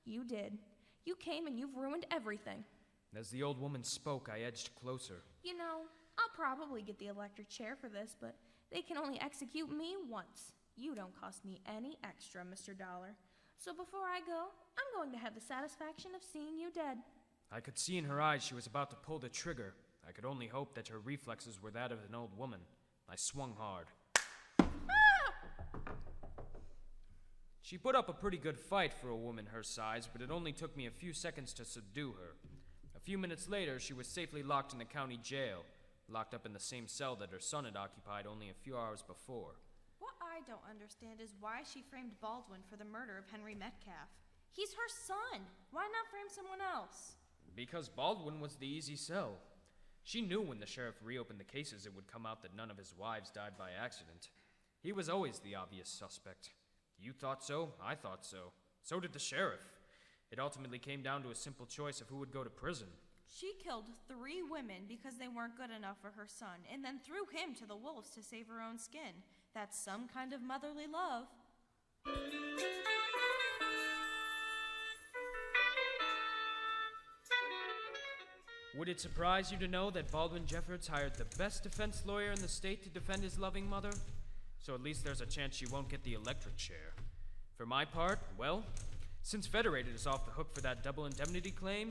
you did. You came and you've ruined everything. As the old woman spoke, I edged closer. You know, I'll probably get the electric chair for this, but they can only execute me once. You don't cost me any extra, Mr. Dollar. So before I go, I'm going to have the satisfaction of seeing you dead. I could see in her eyes she was about to pull the trigger. I could only hope that her reflexes were that of an old woman. I swung hard. She put up a pretty good fight for a woman her size, but it only took me a few seconds to subdue her. A few minutes later, she was safely locked in the county jail, locked up in the same cell that her son had occupied only a few hours before. What I don't understand is why she framed Baldwin for the murder of Henry Metcalf. He's her son. Why not frame someone else? Because Baldwin was the easy sell. She knew when the sheriff reopened the cases it would come out that none of his wives died by accident. He was always the obvious suspect. You thought so, I thought so. So did the sheriff. It ultimately came down to a simple choice of who would go to prison. She killed 3 women because they weren't good enough for her son, and then threw him to the wolves to save her own skin. That's some kind of motherly love. Would it surprise you to know that Baldwin Jeffords hired the best defense lawyer in the state to defend his loving mother? So at least there's a chance she won't get the electric chair. For my part, well, since Federated is off the hook for that double indemnity claim,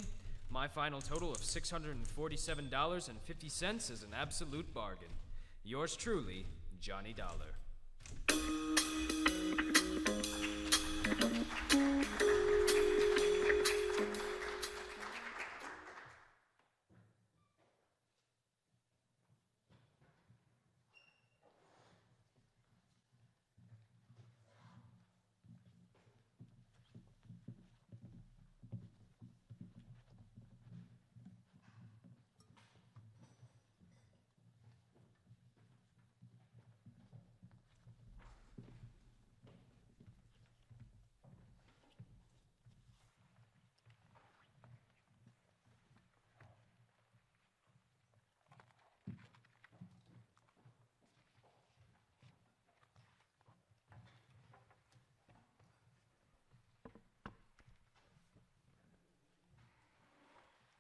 my final total of $647.50 is an absolute bargain. Yours truly, Johnny Dollar.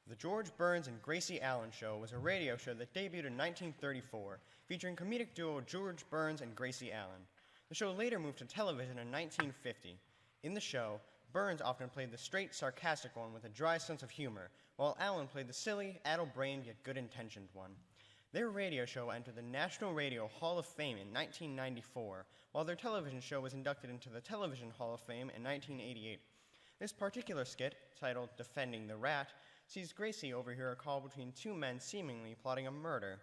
The George Burns and Gracie Allen Show was a radio show that debuted in 1934, featuring comedic duo George Burns and Gracie Allen. The show later moved to television in 1950. In the show, Burns often played the straight, sarcastic one with a dry sense of humor, while Allen played the silly, addle-brained yet good-intentioned one. Their radio show entered the National Radio Hall of Fame in 1994, while their television show was inducted into the Television Hall of Fame in 1988. This particular skit, titled Defending the Rat, sees Gracie overhear a call between 2 men seemingly plotting a murder.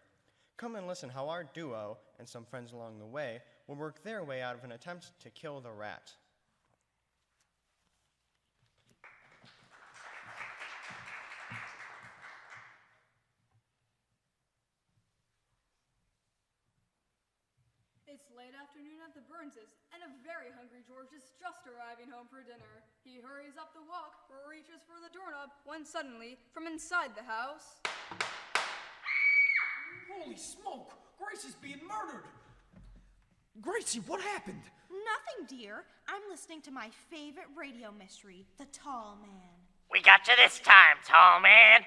Come and listen how our duo, and some friends along the way, will work their way out of an attempt to kill the rat. It's late afternoon at the Burnses, and a very hungry George is just arriving home for dinner. He hurries up the walk, reaches for the doorknob, when suddenly, from inside the house... Holy smoke! Gracie's being murdered! Gracie, what happened? Nothing, dear. I'm listening to my favorite radio mystery, The Tall Man. We got you this time, tall man!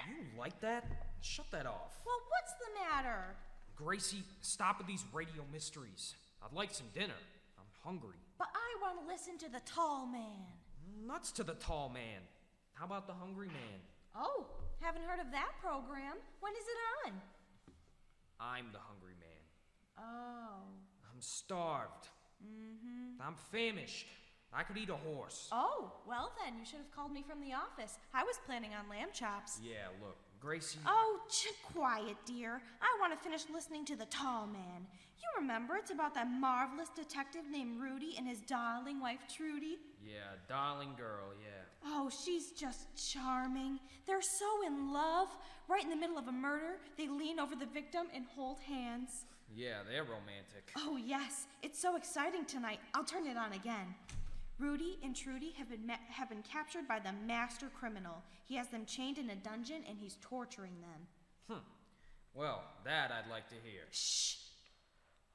You like that? Shut that off. Well, what's the matter? Gracie, stop with these radio mysteries. I'd like some dinner. I'm hungry. But I want to listen to The Tall Man. Nuts to the tall man. How about the hungry man? Oh, haven't heard of that program. When is it on? I'm the hungry man. Oh. I'm starved. Mm-hmm. I'm famished. I could eat a horse. Oh, well then, you should have called me from the office. I was planning on lamb chops. Yeah, look, Gracie... Oh, quiet, dear. I want to finish listening to The Tall Man. You remember it's about that marvelous detective named Rudy and his darling wife, Trudy? Yeah, darling girl, yeah. Oh, she's just charming. They're so in love. Right in the middle of a murder, they lean over the victim and hold hands. Yeah, they're romantic. Oh, yes. It's so exciting tonight. I'll turn it on again. Rudy and Trudy have been captured by the master criminal. He has them chained in a dungeon, and he's torturing them. Well, that I'd like to hear. Shh.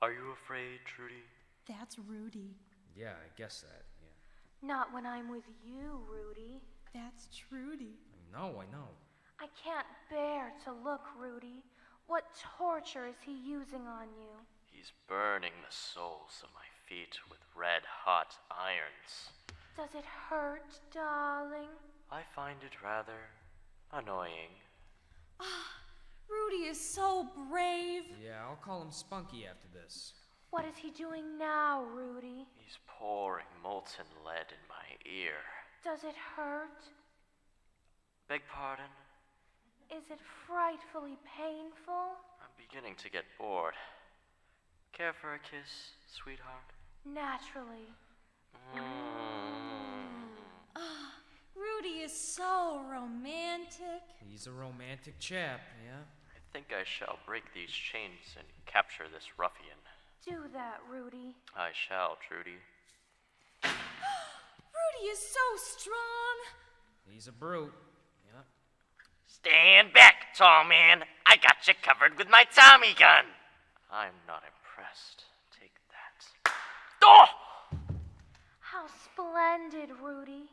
Are you afraid, Trudy? That's Rudy. Yeah, I guess that, yeah. Not when I'm with you, Rudy. That's Trudy. I know. I can't bear to look, Rudy. What torture is he using on you? He's burning the soles of my feet with red-hot irons. Does it hurt, darling? I find it rather annoying. Rudy is so brave. Yeah, I'll call him Spunky after this. What is he doing now, Rudy? He's pouring molten lead in my ear. Does it hurt? Beg pardon? Is it frightfully painful? I'm beginning to get bored. Care for a kiss, sweetheart? Naturally. Rudy is so romantic. He's a romantic chap, yeah? I think I shall break these chains and capture this ruffian. Do that, Rudy. I shall, Trudy. Rudy is so strong. He's a brute, yeah? Stand back, tall man. I got you covered with my Tommy gun. I'm not impressed. Take that. Oh! How splendid, Rudy.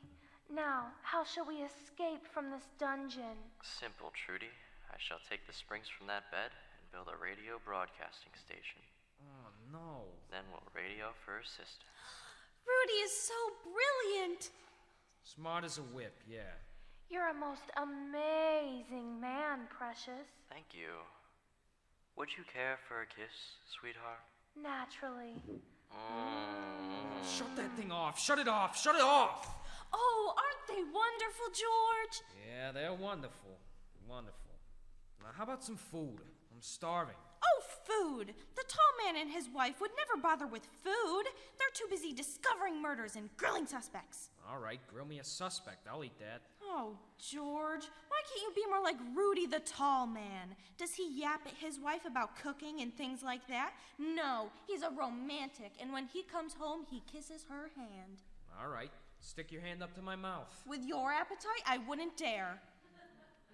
Now, how shall we escape from this dungeon? Simple, Trudy. I shall take the springs from that bed and build a radio broadcasting station. Oh, no. Then we'll radio for her sister. Rudy is so brilliant. Smart as a whip, yeah. You're a most amazing man, Precious. Thank you. Would you care for a kiss, sweetheart? Naturally. Shut that thing off. Shut it off. Shut it off. Oh, aren't they wonderful, George? Yeah, they're wonderful. Wonderful. Now, how about some food? I'm starving. Oh, food. The tall man and his wife would never bother with food. They're too busy discovering murders and grilling suspects. All right, grill me a suspect. I'll eat that. Oh, George, why can't you be more like Rudy the tall man? Does he yap at his wife about cooking and things like that? No, he's a romantic, and when he comes home, he kisses her hand. All right, stick your hand up to my mouth. With your appetite, I wouldn't dare.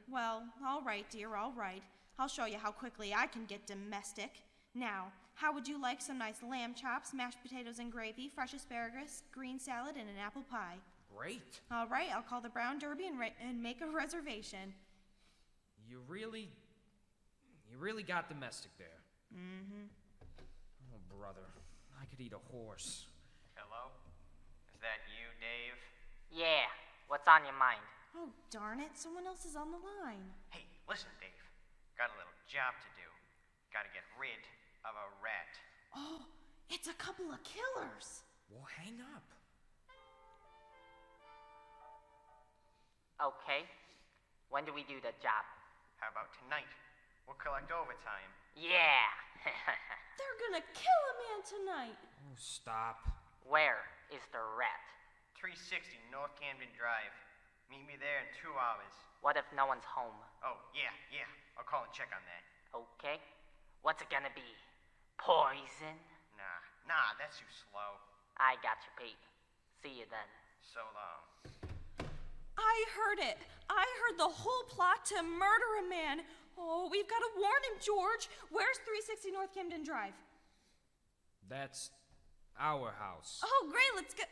Well, all right, dear, all right. I'll show you how quickly I can get domestic. Now, how would you like some nice lamb chops, mashed potatoes and gravy, fresh asparagus, green salad, and an apple pie? Great. All right, I'll call the Brown Derby and make a reservation. You really got domestic there. Mm-hmm. Oh, brother, I could eat a horse. Hello? Is that you, Dave? Yeah, what's on your mind? Oh, darn it, someone else is on the line. Hey, listen, Dave. Got a little job to do. Gotta get rid of a rat. Oh, it's a couple of killers. Well, hang up. Okay. When do we do the job? How about tonight? We'll collect overtime. Yeah. They're gonna kill a man tonight. Oh, stop. Where is the rat? 360 North Camden Drive. Meet me there in 2 hours. What if no one's home? Oh, yeah. I'll call and check on that. Okay. What's it gonna be? Poison? Nah, that's too slow. I got you, Pete. See you then. So long. I heard it. I heard the whole plot to murder a man. Oh, we've got to warn him, George. Where's 360 North Camden Drive? That's our house. Oh, great, let's get...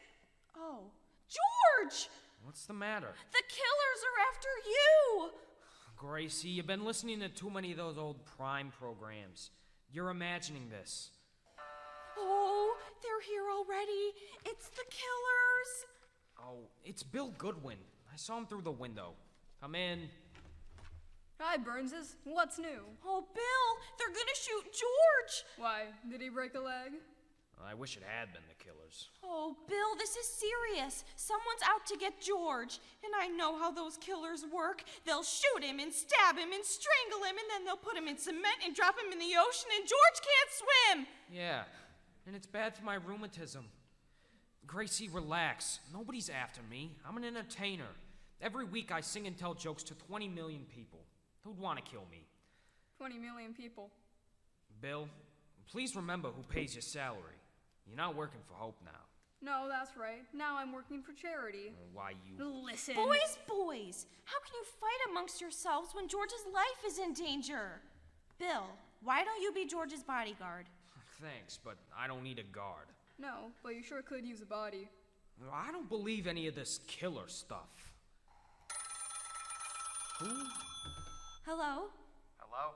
Oh, George! What's the matter? The killers are after you! Gracie, you've been listening to too many of those old Prime programs. You're imagining this. Oh, they're here already. It's the killers. Oh, it's Bill Goodwin. I saw him through the window. Come in. Hi, Burnses. What's new? Oh, Bill, they're gonna shoot George. Why, did he break a leg? I wish it had been the killers. Oh, Bill, this is serious. Someone's out to get George. And I know how those killers work. They'll shoot him and stab him and strangle him, and then they'll put him in cement and drop him in the ocean, and George can't swim. Yeah, and it's bad for my rheumatism. Gracie, relax. Nobody's after me. I'm an entertainer. Every week I sing and tell jokes to 20 million people. Who'd want to kill me? 20 million people. Bill, please remember who pays your salary. You're not working for Hope now. No, that's right. Now I'm working for charity. Why you... Listen. Boys, how can you fight amongst yourselves when George's life is in danger? Bill, why don't you be George's bodyguard? Thanks, but I don't need a guard. No, but you sure could use a body. I don't believe any of this killer stuff. Who? Hello? Hello?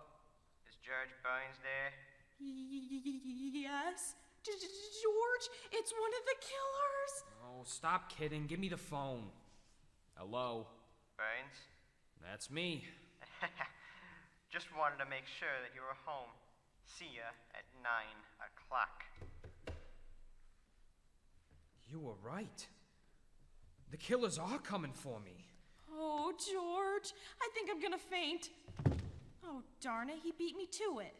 Is George Burns there? Yes? George, it's one of the killers. Oh, stop kidding. Give me the phone. Hello? Burns? That's me. Just wanted to make sure that you were home. See ya at 9 o'clock. You were right. The killers are coming for me. Oh, George, I think I'm gonna faint. Oh, darn it, he beat me to it.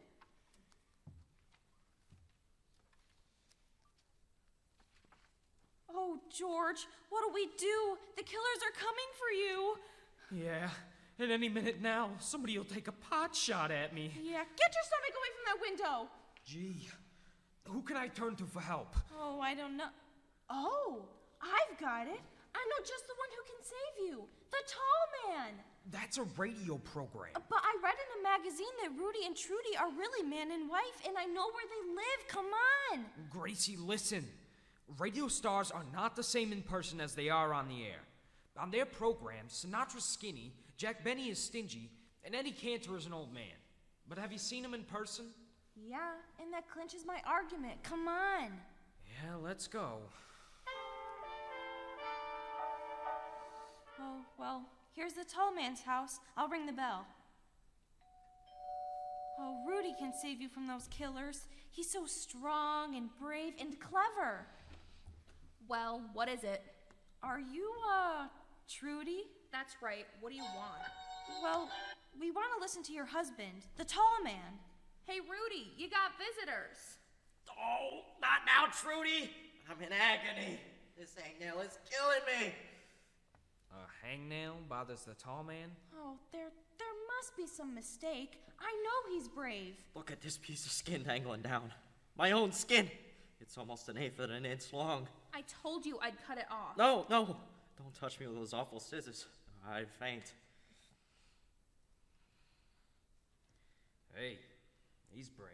Oh, George, what'll we do? The killers are coming for you. Yeah, at any minute now, somebody will take a pot shot at me. Yeah, get your stomach away from that window. Gee, who can I turn to for help? Oh, I don't know. Oh, I've got it. I know just the one who can save you. The tall man. That's a radio program. But I read in a magazine that Rudy and Trudy are really man and wife, and I know where they live. Come on. Gracie, listen. Radio stars are not the same in person as they are on the air. On their programs, Sinatra's skinny, Jack Benny is stingy, and Eddie Cantor is an old man. But have you seen him in person? Yeah, and that clinches my argument. Come on. Yeah, let's go. Oh, well, here's the tall man's house. I'll ring the bell. Oh, Rudy can save you from those killers. He's so strong and brave and clever. Well, what is it? Are you, Trudy? That's right. What do you want? Well, we want to listen to your husband, the tall man. Hey, Rudy, you got visitors. Oh, not now, Trudy. I'm in agony. This hangnail is killing me. A hangnail bothers the tall man? Oh, there must be some mistake. I know he's brave. Look at this piece of skin dangling down. My own skin. It's almost 1/8 of an inch long. I told you I'd cut it off. No. Don't touch me with those awful scissors. I'd faint. Hey, he's brave.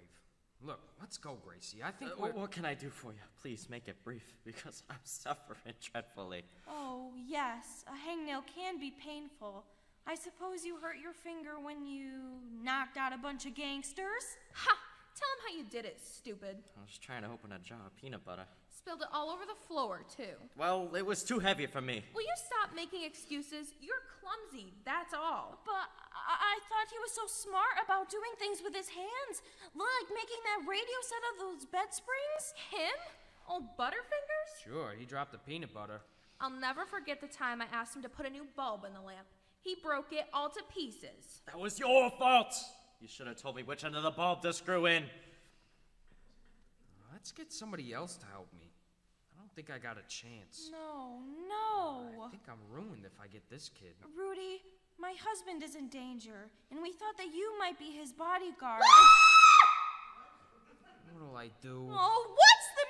Look, let's go, Gracie. I think what can I do for you? Please make it brief, because I'm suffering dreadfully. Oh, yes, a hangnail can be painful. I suppose you hurt your finger when you knocked out a bunch of gangsters? Ha! Tell him how you did it, stupid. I was trying to open a jar of peanut butter. Spilled it all over the floor, too. Well, it was too heavy for me. Will you stop making excuses? You're clumsy, that's all. But I thought he was so smart about doing things with his hands, like making that radio set of those bed springs. Him? Old Butterfingers? Sure, he dropped the peanut butter. I'll never forget the time I asked him to put a new bulb in the lamp. He broke it all to pieces. That was your fault! You should have told me which end of the bulb to screw in. Let's get somebody else to help me. I don't think I got a chance. No. I think I'm ruined if I get this kid. Rudy, my husband is in danger, and we thought that you might be his bodyguard. What'll I do? Oh, what's the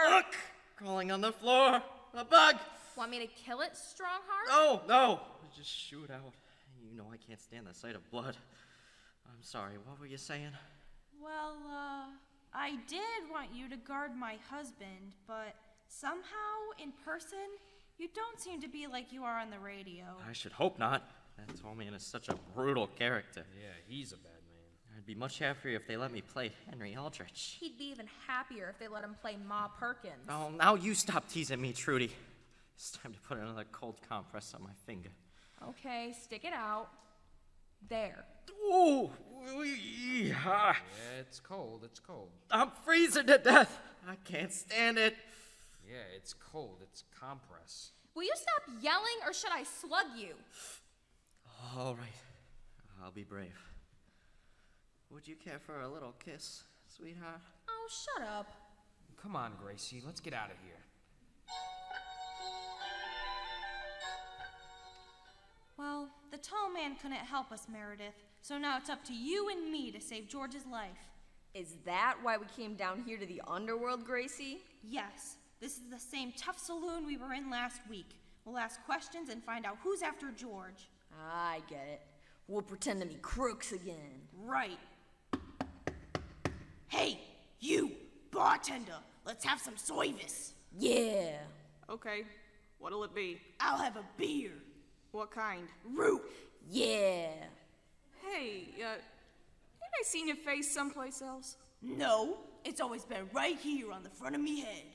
matter? Look! Crawling on the floor. A bug! Want me to kill it, Strongheart? No! Just shoot out. You know I can't stand the sight of blood. I'm sorry, what were you saying? Well, I did want you to guard my husband, but somehow, in person, you don't seem to be like you are on the radio. I should hope not. That tall man is such a brutal character. Yeah, he's a bad man. I'd be much happier if they let me play Henry Aldrich. He'd be even happier if they let him play Ma Perkins. Oh, now you stop teasing me, Trudy. It's time to put another cold compress on my finger. Okay, stick it out. There. Ooh! Yeah, it's cold. I'm freezing to death. I can't stand it. Yeah, it's cold. It's compress. Will you stop yelling, or should I slug you? All right. I'll be brave. Would you care for a little kiss, sweetheart? Oh, shut up. Come on, Gracie. Let's get out of here. Well, the tall man couldn't help us, Meredith, so now it's up to you and me to save George's life. Is that why we came down here to the underworld, Gracie? Yes. This is the same tough saloon we were in last week. We'll ask questions and find out who's after George. I get it. We'll pretend to be crooks again. Right. Hey, you, bartender, let's have some service. Yeah. Okay, what'll it be? I'll have a beer. What kind? Root. Yeah. Hey, ain't I seen your face someplace else? No, it's always been right here on the front of me head.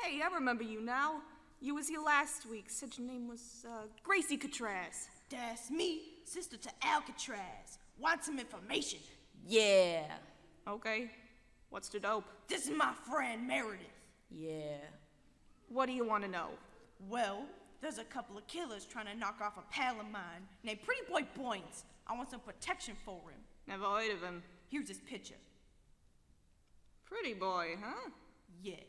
Hey, I remember you now. You was here last week. Said your name was, Gracie Catraz. That's me, sister to Alcatraz. Want some information? Yeah. Okay. What's the dope? This is my friend Meredith. Yeah. What do you want to know? Well, there's a couple of killers trying to knock off a pal of mine named Pretty Boy Boynes. I want some protection for him. Never heard of him. Here's his picture. Pretty boy, huh? Yeah.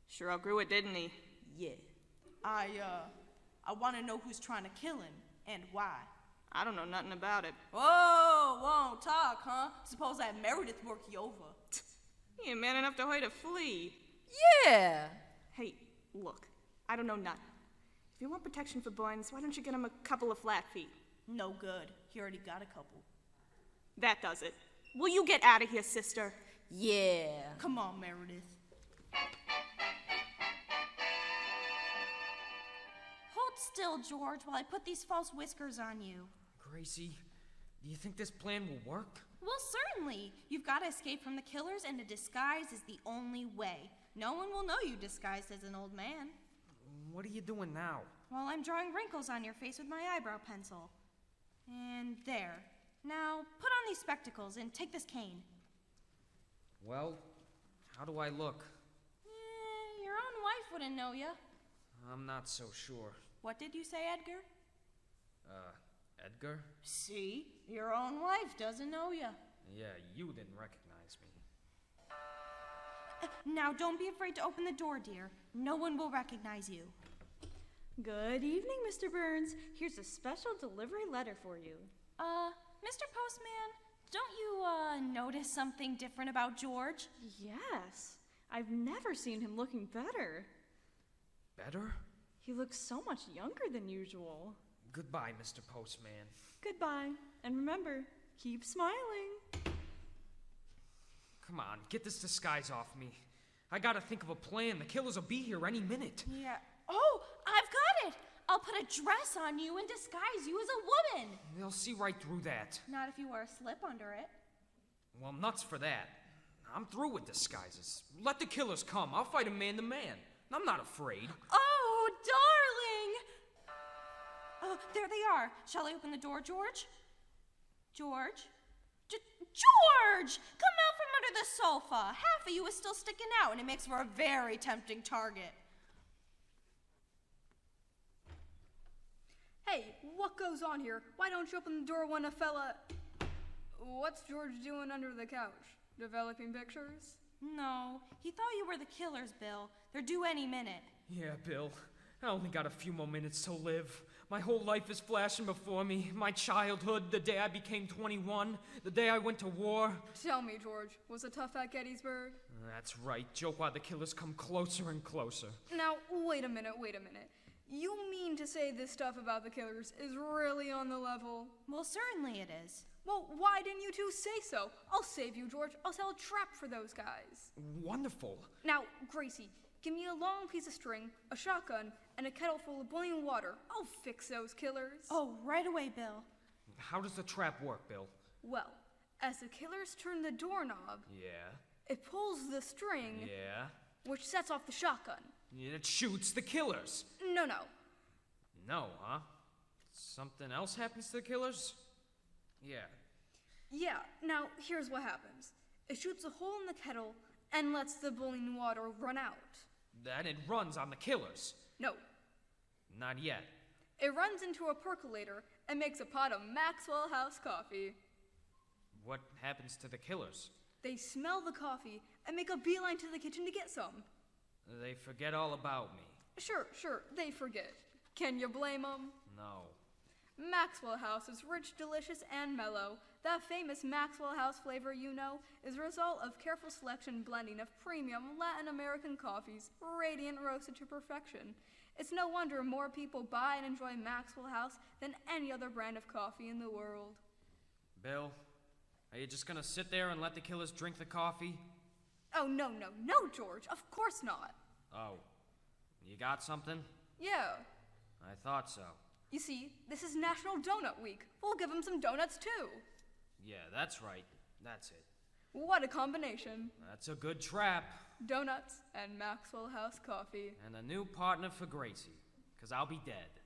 Sure outgrew it, didn't he? Yeah. I want to know who's trying to kill him and why. I don't know nothing about it. Whoa, won't talk, huh? Suppose that Meredith work you over. He ain't man enough to hide a flea. Yeah. Hey, look, I don't know nothing. If you want protection for Buns, why don't you get him a couple of flat feet? No good. He already got a couple. That does it. Will you get out of here, sister? Yeah. Come on, Meredith. Hold still, George, while I put these false whiskers on you. Gracie, do you think this plan will work? Well, certainly. You've got to escape from the killers, and a disguise is the only way. No one will know you disguised as an old man. What are you doing now? Well, I'm drawing wrinkles on your face with my eyebrow pencil. And there. Now, put on these spectacles and take this cane. Well, how do I look? Your own wife wouldn't know ya. I'm not so sure. What did you say, Edgar? Edgar? See? Your own wife doesn't know ya. Yeah, you didn't recognize me. Now, don't be afraid to open the door, dear. No one will recognize you. Good evening, Mr. Burns. Here's a special delivery letter for you. Mr. Postman, don't you, notice something different about George? Yes. I've never seen him looking better. Better? He looks so much younger than usual. Goodbye, Mr. Postman. Goodbye. And remember, keep smiling. Come on, get this disguise off me. I gotta think of a plan. The killers will be here any minute. Yeah. Oh, I've got it! I'll put a dress on you and disguise you as a woman. They'll see right through that. Not if you wear a slip under it. Well, nuts for that. I'm through with disguises. Let the killers come. I'll fight 'em man to man. I'm not afraid. Oh, darling! Oh, there they are. Shall I open the door, George? George? George! Come out from under the sofa. Half of you is still sticking out, and it makes for a very tempting target. Hey, what goes on here? Why don't you open the door when a fella... What's George doing under the couch? Developing pictures? No, he thought you were the killers, Bill. They're due any minute. Yeah, Bill. I only got a few more minutes to live. My whole life is flashing before me. My childhood, the day I became 21, the day I went to war. Tell me, George, was it tough at Gettysburg? That's right. Joke while the killers come closer and closer. Now, wait a minute. You mean to say this stuff about the killers is really on the level? Well, certainly it is. Well, why didn't you two say so? I'll save you, George. I'll sell a trap for those guys. Wonderful. Now, Gracie, give me a long piece of string, a shotgun, and a kettle full of boiling water. I'll fix those killers. Oh, right away, Bill. How does the trap work, Bill? Well, as the killers turn the doorknob, Yeah. it pulls the string, Yeah. which sets off the shotgun. It shoots the killers. No. No, huh? Something else happens to the killers? Yeah. Yeah, now here's what happens. It shoots a hole in the kettle and lets the boiling water run out. Then it runs on the killers. No, Not yet. it runs into a percolator and makes a pot of Maxwell House coffee. What happens to the killers? They smell the coffee and make a beeline to the kitchen to get some. They forget all about me. Sure, they forget. Can you blame them? No. Maxwell House is rich, delicious, and mellow. That famous Maxwell House flavor you know is a result of careful selection blending of premium Latin American coffees, radiant roasted to perfection. It's no wonder more people buy and enjoy Maxwell House than any other brand of coffee in the world. Bill, are you just gonna sit there and let the killers drink the coffee? Oh, no, George, of course not. Oh. You got something? Yeah. I thought so. You see, this is National Donut Week. We'll give them some donuts, too. Yeah, that's right. That's it. What a combination. That's a good trap. Donuts and Maxwell House coffee. And a new partner for Gracie, 'cause I'll be dead.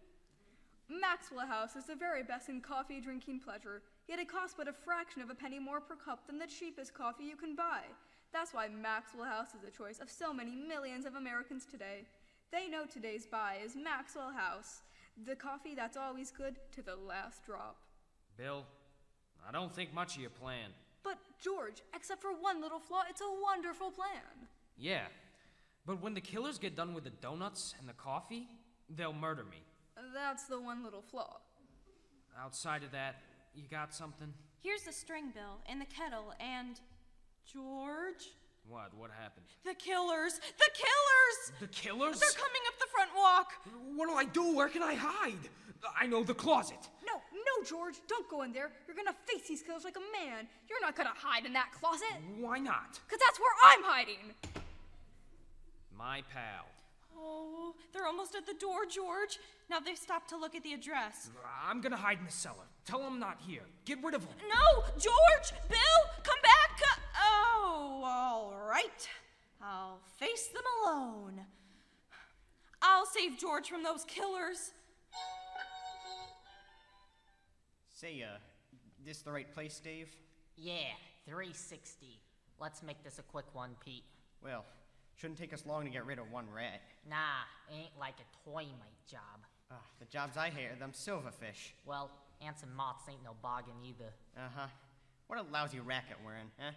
Maxwell House is the very best in coffee drinking pleasure, yet it costs but a fraction of a penny more per cup than the cheapest coffee you can buy. That's why Maxwell House is the choice of so many millions of Americans today. They know today's buy is Maxwell House, the coffee that's always good to the last drop. Bill, I don't think much of your plan. But, George, except for one little flaw, it's a wonderful plan. Yeah, but when the killers get done with the donuts and the coffee, they'll murder me. That's the one little flaw. Outside of that, you got something? Here's the string, Bill, and the kettle, and... George? What happened? The killers! The killers! The killers? They're coming up the front walk! What do I do? Where can I hide? I know the closet. No, George, don't go in there. You're gonna face these killers like a man. You're not gonna hide in that closet. Why not? 'Cause that's where I'm hiding. My pal. Oh, they're almost at the door, George. Now they've stopped to look at the address. I'm gonna hide in the cellar. Tell them I'm not here. Get rid of them. No! George! Bill! Come back! Oh, all right. I'll face them alone. I'll save George from those killers. Say, this the right place, Dave? Yeah, 360. Let's make this a quick one, Pete. Well, shouldn't take us long to get rid of one rat. Nah, ain't like a toy mate job. The jobs I hear, them silverfish. Well, ants and moths ain't no bargain either. Uh-huh. What a lousy racket we're in, eh?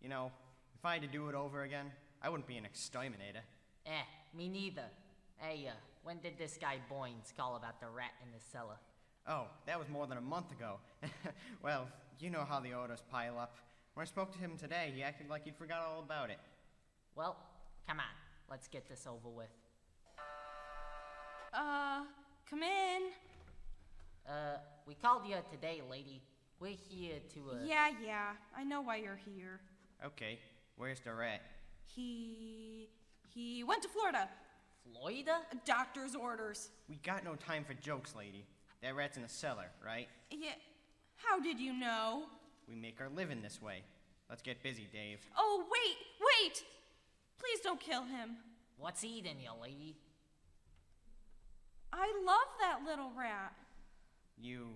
You know, if I had to do it over again, I wouldn't be an exterminator. Me neither. Hey, when did this guy Boynes call about the rat in the cellar? Oh, that was more than a month ago. Well, you know how the orders pile up. When I spoke to him today, he acted like he'd forgot all about it. Well, come on. Let's get this over with. Come in. We called you today, lady. We're here to, Yeah, I know why you're here. Okay, where's the rat? He went to Florida. Florida? Doctor's orders. We got no time for jokes, lady. That rat's in the cellar, right? Yeah, how did you know? We make our living this way. Let's get busy, Dave. Oh, wait! Please don't kill him. What's eating you, lady? I love that little rat. You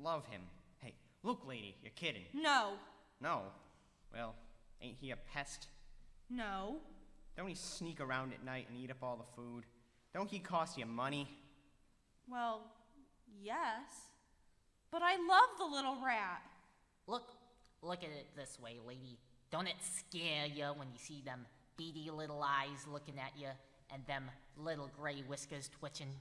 love him. Hey, look, lady, you're kidding. No. No? Well, ain't he a pest? No. Don't he sneak around at night and eat up all the food? Don't he cost you money? Well, yes. But I love the little rat. Look at it this way, lady. Don't it scare you when you see them beady little eyes looking at you and them little gray whiskers twitching?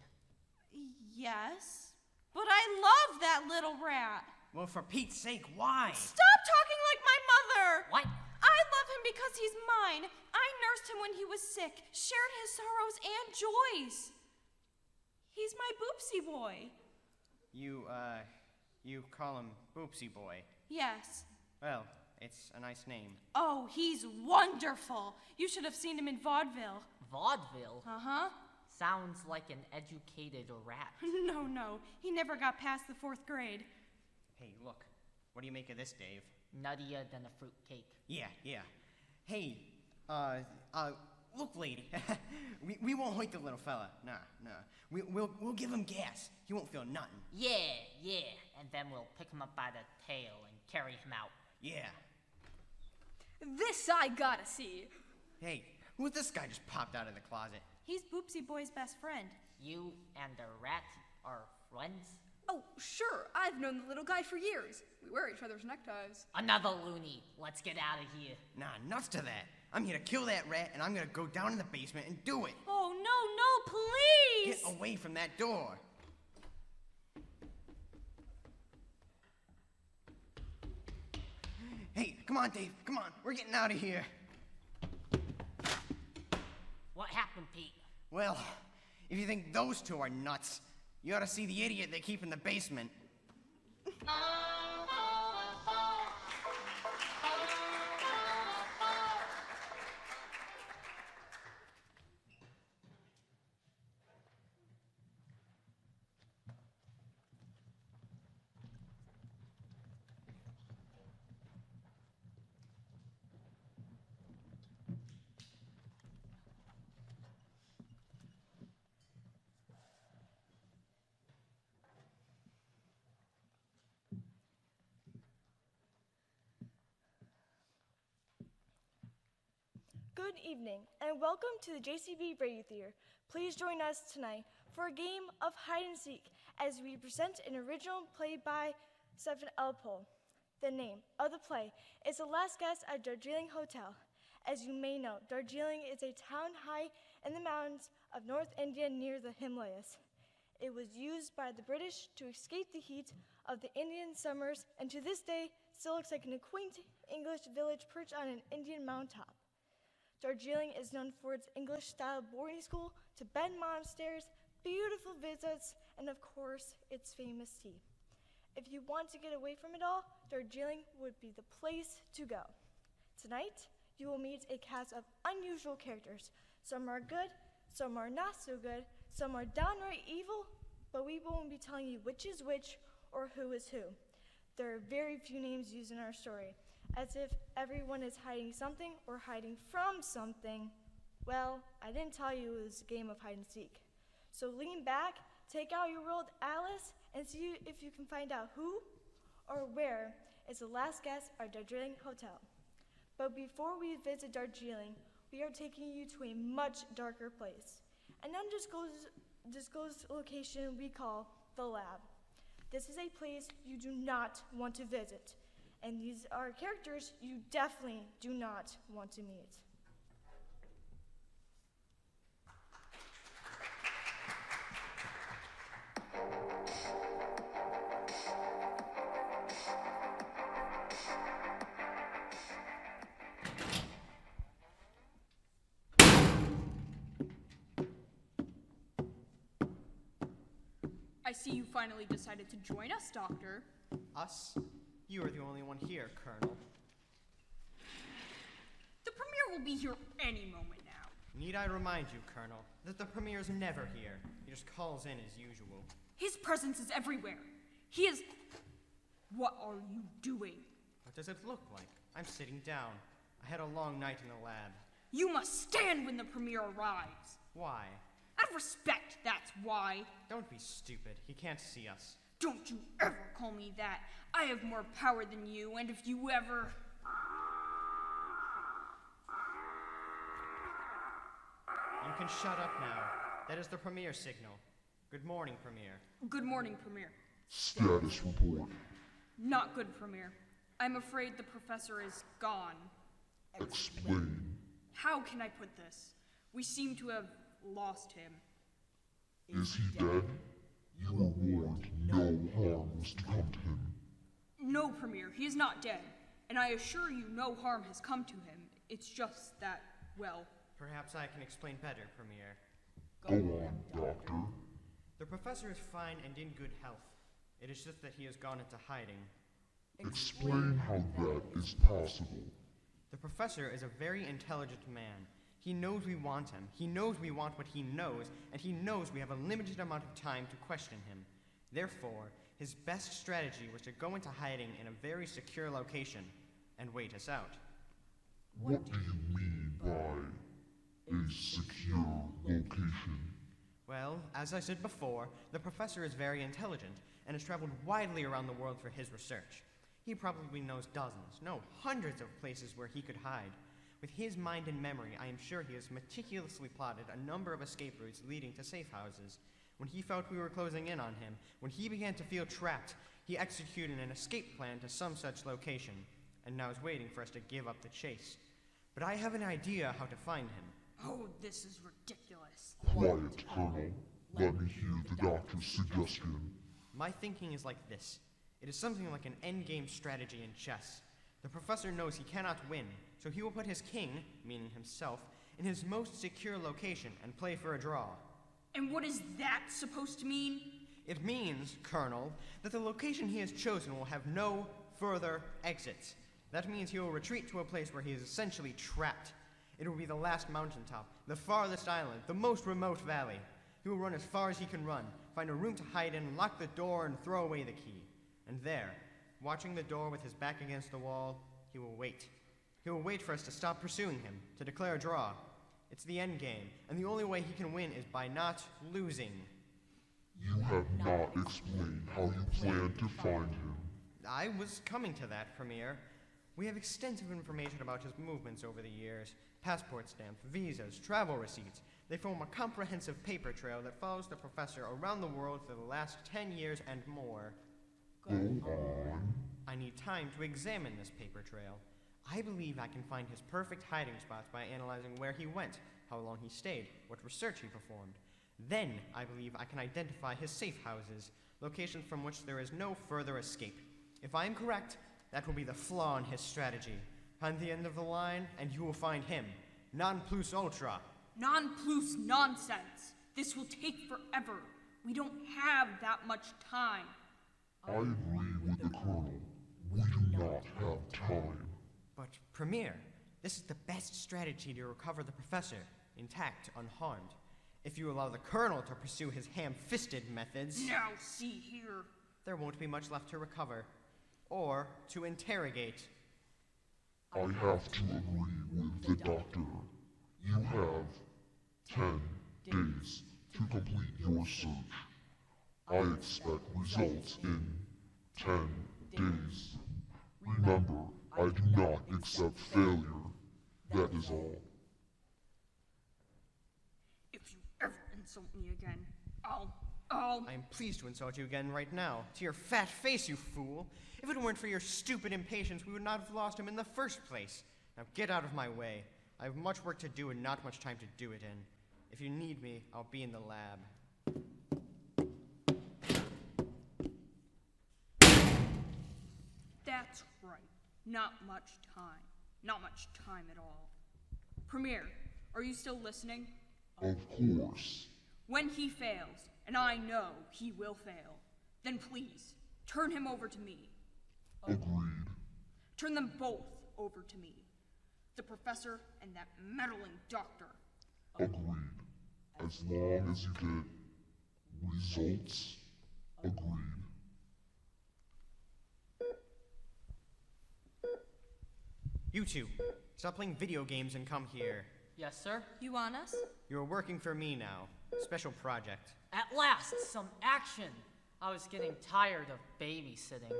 Yes. But I love that little rat. Well, for Pete's sake, why? Stop talking like my mother! What? I love him because he's mine. I nursed him when he was sick, shared his sorrows and joys. He's my boopsie boy. You call him Boopsy Boy? Yes. Well, it's a nice name. Oh, he's wonderful. You should have seen him in vaudeville. Vaudeville? Uh-huh. Sounds like an educated rat. No. He never got past the 4th grade. Hey, look. What do you make of this, Dave? Nuttier than a fruitcake. Yeah. Hey, look, lady. we won't hurt the little fella. Nah. We'll give him gas. He won't feel nothing. Yeah. And then we'll pick him up by the tail and carry him out. Yeah. This I gotta see. Hey, who's this guy just popped out of the closet? He's Boopsy Boy's best friend. You and the rat are friends? Oh, sure. I've known the little guy for years. We wear each other's neckties. Another loony. Let's get out of here. Nah, nuts to that. I'm here to kill that rat, and I'm gonna go down in the basement and do it. Oh, no, please! Get away from that door. Hey, come on, Dave. Come on. We're getting out of here. What happened, Pete? Well, if you think those two are nuts, you ought to see the idiot they keep in the basement. Good evening, and welcome to the JCB Radio Theatre. Please join us tonight for a game of hide and seek as we present an original play by Stephen L. Pohl. The name of the play is The Last Guest at Darjeeling Hotel, As you may know, Darjeeling is a town high in the mountains of North India near the Himalayas. It was used by the British to escape the heat of the Indian summers, and to this day still looks like an quaint English village perched on an Indian mountaintop. Darjeeling is known for its English-style boarding school, Tibetan monasteries, beautiful visits, and of course, its famous tea. If you want to get away from it all, Darjeeling would be the place to go. Tonight, you will meet a cast of unusual characters. Some are good, some are not so good, some are downright evil, but we won't be telling you which is which or who is who. There are very few names used in our story, as if everyone is hiding something or hiding from something. Well, I didn't tell you it was a game of hide and seek. So lean back, take out your rolled atlas, and see if you can find out who or where is the last guest at Darjeeling Hotel. But before we visit Darjeeling, we are taking you to a much darker place, an undisclosed location we call the lab. This is a place you do not want to visit, and these are characters you definitely do not want to meet. I see you finally decided to join us, Doctor. Us? You are the only one here, Colonel. The Premier will be here any moment now. Need I remind you, Colonel, that the Premier's never here. He just calls in as usual. His presence is everywhere. He is... What are you doing? What does it look like? I'm sitting down. I had a long night in the lab. You must stand when the Premier arrives. Why? Out of respect, that's why. Don't be stupid. He can't see us. Don't you ever call me that. I have more power than you, and if you ever... You can shut up now. That is the Premier signal. Good morning, Premier. Good morning, Premier. Status report. Not good, Premier. I'm afraid the professor is gone. Explain. How can I put this? We seem to have lost him. Is he dead? You were warned no harm was to come to him. No, Premier, he is not dead. And I assure you no harm has come to him. It's just that, well... Perhaps I can explain better, Premier. Go on, Doctor. The professor is fine and in good health. It is just that he has gone into hiding. Explain how that is possible. The professor is a very intelligent man. He knows we want him. He knows we want what he knows, and he knows we have a limited amount of time to question him. Therefore, his best strategy was to go into hiding in a very secure location and wait us out. What do you mean by a secure location? Well, as I said before, the professor is very intelligent and has traveled widely around the world for his research. He probably knows dozens, no, hundreds of places where he could hide. With his mind and memory, I am sure he has meticulously plotted a number of escape routes leading to safe houses. When he felt we were closing in on him, when he began to feel trapped, he executed an escape plan to some such location, and now is waiting for us to give up the chase. But I have an idea how to find him. Oh, this is ridiculous. Quiet, Colonel. Let me hear the doctor's suggestion. My thinking is like this. It is something like an endgame strategy in chess. The professor knows he cannot win, so he will put his king, meaning himself, in his most secure location and play for a draw. And what is that supposed to mean? It means, Colonel, that the location he has chosen will have no further exits. That means he will retreat to a place where he is essentially trapped. It will be the last mountaintop, the farthest island, the most remote valley. He will run as far as he can run, find a room to hide in, lock the door, and throw away the key. And there, watching the door with his back against the wall, he will wait. He will wait for us to stop pursuing him, to declare a draw. It's the end game, and the only way he can win is by not losing. You have not explained how you plan to find him. I was coming to that, Premier. We have extensive information about his movements over the years. Passport stamps, visas, travel receipts. They form a comprehensive paper trail that follows the professor around the world for the last 10 years and more. Go on. I need time to examine this paper trail. I believe I can find his perfect hiding spots by analyzing where he went, how long he stayed, what research he performed. Then, I believe I can identify his safe houses, locations from which there is no further escape. If I am correct, that will be the flaw in his strategy. Find the end of the line, and you will find him. Non plus ultra. Non plus nonsense. This will take forever. We don't have that much time. I agree with the Colonel. We do not have time. But, Premier, this is the best strategy to recover the Professor, intact, unharmed. If you allow the Colonel to pursue his ham-fisted methods... Now, see here. There won't be much left to recover. Or to interrogate. I have to agree with the Doctor. You have 10 days to complete your search. I expect results in 10 days. Remember, I do not accept failure. That is all. If you ever insult me again, I'll... I am pleased to insult you again right now. To your fat face, you fool. If it weren't for your stupid impatience, we would not have lost him in the first place. Now get out of my way. I have much work to do and not much time to do it in. If you need me, I'll be in the lab. That's right. Not much time. Not much time at all. Premier, are you still listening? Of course. When he fails, and I know he will fail, then please, turn him over to me. Agreed. Turn them both over to me. The Professor and that meddling doctor. Agreed. As long as you get results. Agreed. You two, stop playing video games and come here. Yes, sir? You want us? You're working for me now. Special project. At last, some action! I was getting tired of babysitting.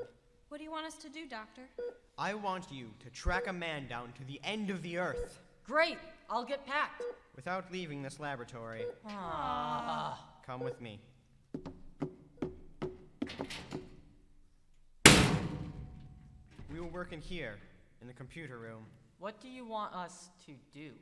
What do you want us to do, Doctor? I want you to track a man down to the end of the Earth. Great! I'll get packed. Without leaving this laboratory. Come with me. We will work in here, in the computer room. What do you want us to do?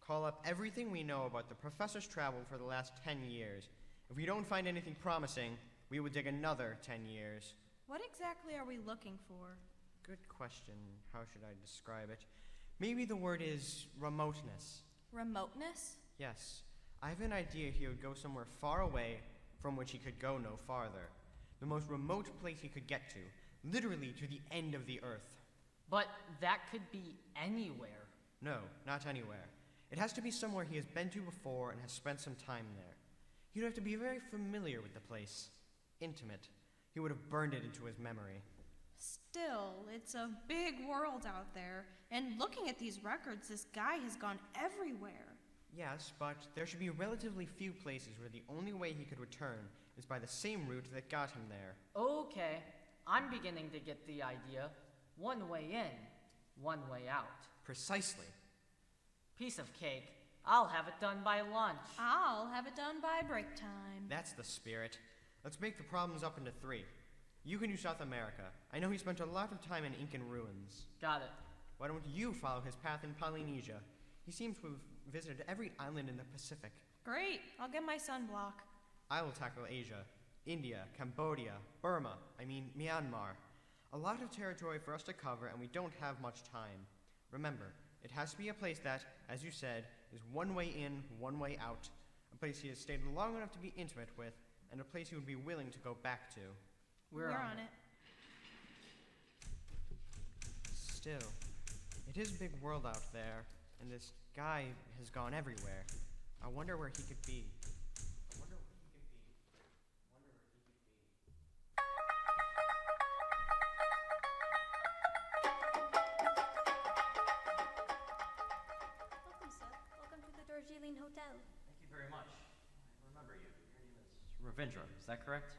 Call up everything we know about the Professor's travel for the last 10 years. If we don't find anything promising, we will dig another 10 years. What exactly are we looking for? Good question. How should I describe it? Maybe the word is remoteness. Remoteness? Yes. I have an idea he would go somewhere far away from which he could go no farther. The most remote place he could get to. Literally to the end of the Earth. But that could be anywhere. No, not anywhere. It has to be somewhere he has been to before and has spent some time there. He'd have to be very familiar with the place. Intimate. He would have burned it into his memory. Still, it's a big world out there, and looking at these records, this guy has gone everywhere. Yes, but there should be relatively few places where the only way he could return is by the same route that got him there. Okay, I'm beginning to get the idea. One way in, one way out. Precisely. Piece of cake. I'll have it done by lunch. I'll have it done by break time. That's the spirit. Let's break the problems up into 3. You can do South America. I know he spent a lot of time in Incan ruins. Got it. Why don't you follow his path in Polynesia? He seems to have visited every island in the Pacific. Great. I'll get my sunblock. I will tackle Asia, India, Cambodia, Burma, Myanmar. A lot of territory for us to cover, and we don't have much time. Remember, it has to be a place that, as you said, is one way in, one way out. A place he has stayed long enough to be intimate with, and a place he would be willing to go back to. We're on it. Still, it is a big world out there, and this guy has gone everywhere. I wonder where he could be. Welcome, sir. Welcome to the Darjeeling Hotel. Thank you very much. I remember you. Your name is Ravindra, is that correct?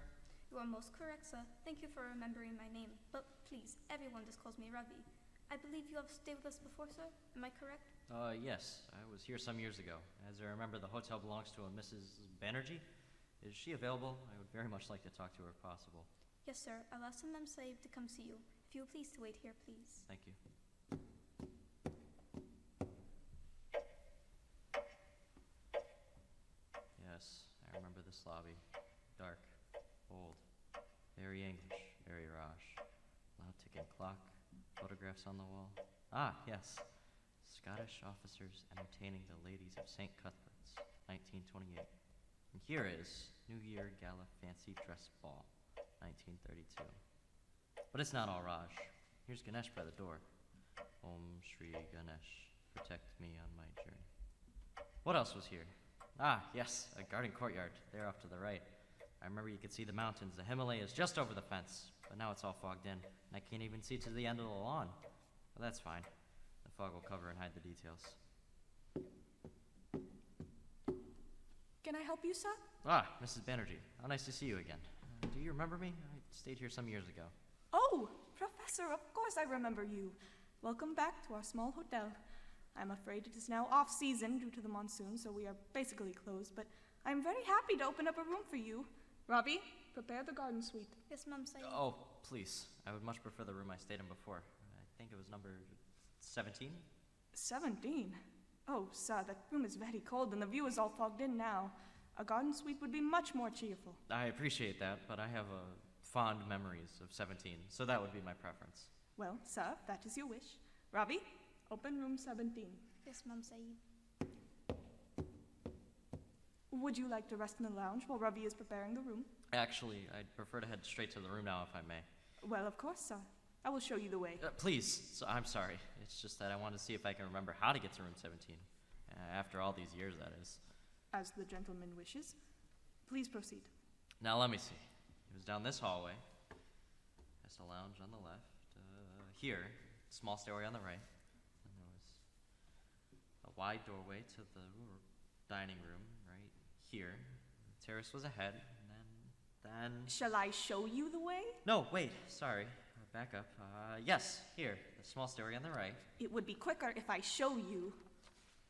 You are most correct, sir. Thank you for remembering my name. But please, everyone just calls me Ravi. I believe you have stayed with us before, sir. Am I correct? Yes. I was here some years ago. As I remember, the hotel belongs to a Mrs. Banerjee. Is she available? I would very much like to talk to her if possible. Yes, sir. I'll ask Ma'am Saib to come see you. If you will please to wait here, please. Thank you. this lobby. Dark, old, very English, very Raj. Loud ticking clock, photographs on the wall. Ah, yes. Scottish officers entertaining the ladies of St. Cuthbert's, 1928. And here is New Year Gala Fancy Dress Ball, 1932. But it's not all Raj. Here's Ganesh by the door. Om Shri Ganesh, protect me on my journey. What else was here? Ah, yes, a garden courtyard, there off to the right. I remember you could see the mountains, the Himalayas just over the fence, but now it's all fogged in, and I can't even see to the end of the lawn. But that's fine. The fog will cover and hide the details. Can I help you, sir? Ah, Mrs. Banerjee, how nice to see you again. Do you remember me? I stayed here some years ago. Oh, Professor, of course I remember you. Welcome back to our small hotel. I'm afraid it is now off-season due to the monsoon, so we are basically closed, but I'm very happy to open up a room for you. Robbie, prepare the garden suite. Yes, Mom, Saeed. Oh, please. I would much prefer the room I stayed in before. I think it was number 17? 17? Oh, sir, that room is very cold and the view is all fogged in now. A garden suite would be much more cheerful. I appreciate that, but I have fond memories of 17, so that would be my preference. Well, sir, that is your wish. Robbie, open room 17. Yes, Mom, Saeed. Would you like to rest in the lounge while Robbie is preparing the room? Actually, I'd prefer to head straight to the room now, if I may. Well, of course, sir. I will show you the way. Please, I'm sorry. It's just that I want to see if I can remember how to get to room 17. After all these years, that is. As the gentleman wishes. Please proceed. Now, let me see. It was down this hallway. There's a lounge on the left. Here, small stairway on the right. And there was a wide doorway to the dining room right here. The terrace was ahead, and then... Shall I show you the way? No, wait, sorry. Back up. Yes, here, the small stairway on the right. It would be quicker if I show you.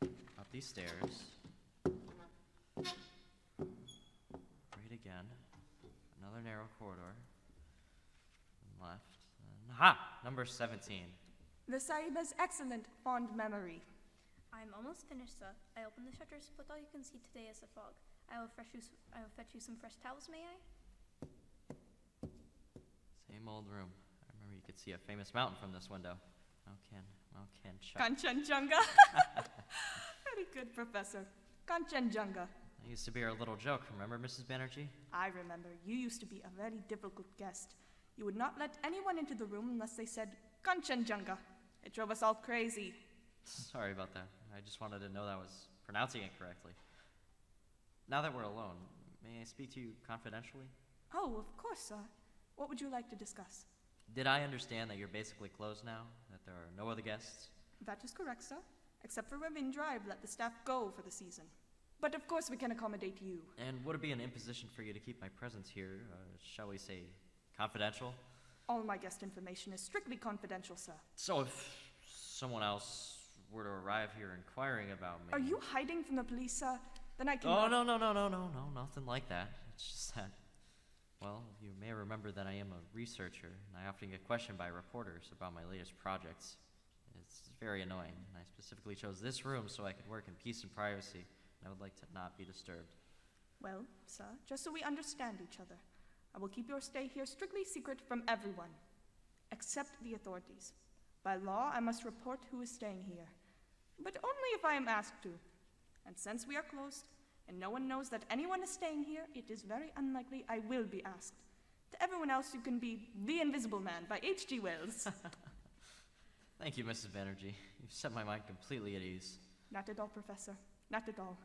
Up these stairs. Right again. Another narrow corridor. And left. And, aha! Number 17. The Sahib has excellent, fond memory. I'm almost finished, sir. I opened the shutters, but all you can see today is the fog. I will fetch you some fresh towels, may I? Same old room. I remember you could see a famous mountain from this window. Kanchenjunga. Very good, Professor. Kanchenjunga. That used to be our little joke, remember, Mrs. Banerjee? I remember. You used to be a very difficult guest. You would not let anyone into the room unless they said Kanchenjunga. It drove us all crazy. Sorry about that. I just wanted to know that I was pronouncing it correctly. Now that we're alone, may I speak to you confidentially? Oh, of course, sir. What would you like to discuss? Did I understand that you're basically closed now? That there are no other guests? That is correct, sir. Except for Ravindra, I've let the staff go for the season. But of course we can accommodate you. And would it be an imposition for you to keep my presence here, shall we say, confidential? All my guest information is strictly confidential, sir. So if someone else were to arrive here inquiring about me... Are you hiding from the police, sir? Then I can... Oh, no, nothing like that. It's just that, well, you may remember that I am a researcher, and I often get questioned by reporters about my latest projects. It's very annoying, and I specifically chose this room so I could work in peace and privacy, and I would like to not be disturbed. Well, sir, just so we understand each other, I will keep your stay here strictly secret from everyone, except the authorities. By law, I must report who is staying here, but only if I am asked to. And since we are closed, and no one knows that anyone is staying here, it is very unlikely I will be asked. To everyone else, you can be The Invisible Man by H.G. Wells. Thank you, Mrs. Banerjee. You've set my mind completely at ease. Not at all, Professor. Not at all.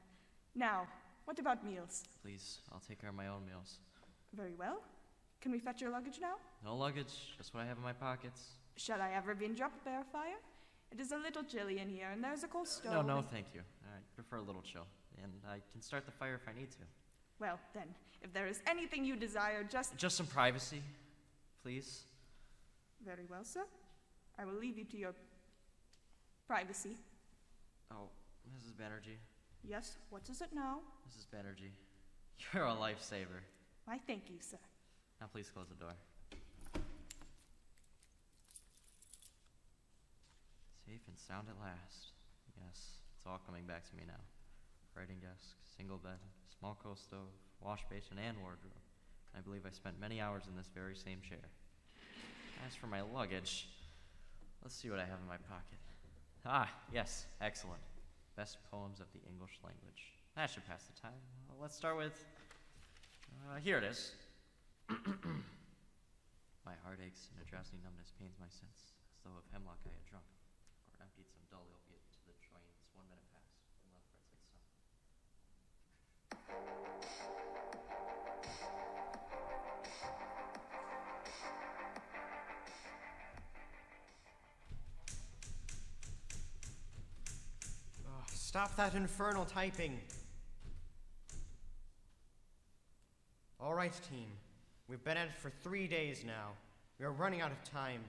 Now, what about meals? Please, I'll take care of my own meals. Very well. Can we fetch your luggage now? No luggage, just what I have in my pockets. Shall I have Ravindra prepare a fire? It is a little chilly in here, and there's a coal stove. No, thank you. I prefer a little chill, and I can start the fire if I need to. Well, then, if there is anything you desire, Just some privacy, please. Very well, sir. I will leave you to your privacy. Oh, Mrs. Banerjee. Yes, what is it now? Mrs. Banerjee, you're a lifesaver. Why, thank you, sir. Now please close the door. Safe and sound at last. Yes, it's all coming back to me now. Writing desk, single bed, small coal stove, wash basin, and wardrobe. I believe I spent many hours in this very same chair. As for my luggage, let's see what I have in my pocket. Ah, yes, excellent. Best poems of the English language. That should pass the time. Well, let's start with, here it is. My heart aches and a drowsy numbness pains my sense, as though of hemlock I had drunk, or emptied some dull opiate to the joints 1 minute past, and left for its late summer. Stop that infernal typing. All right, team. We've been at it for 3 days now. We are running out of time.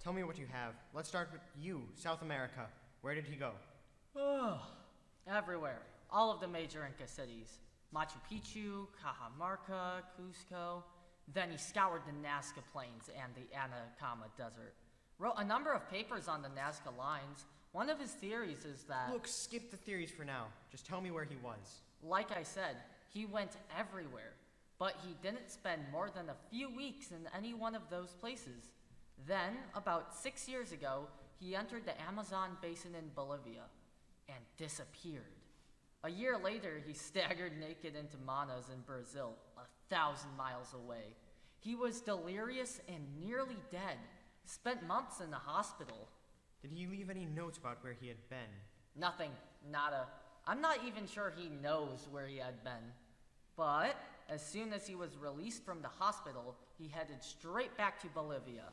Tell me what you have. Let's start with you, South America. Where did he go? Oh, everywhere. All of the major Inca cities. Machu Picchu, Cajamarca, Cusco. Then he scoured the Nazca Plains and the Atacama Desert. Wrote a number of papers on the Nazca lines. One of his theories is that... Look, skip the theories for now. Just tell me where he was. Like I said, he went everywhere. But he didn't spend more than a few weeks in any one of those places. Then, about 6 years ago, he entered the Amazon basin in Bolivia and disappeared. A year later, he staggered naked into Manaus in Brazil, 1,000 miles away. He was delirious and nearly dead. Spent months in the hospital. Did he leave any notes about where he had been? Nothing. Nada. I'm not even sure he knows where he had been. But as soon as he was released from the hospital, he headed straight back to Bolivia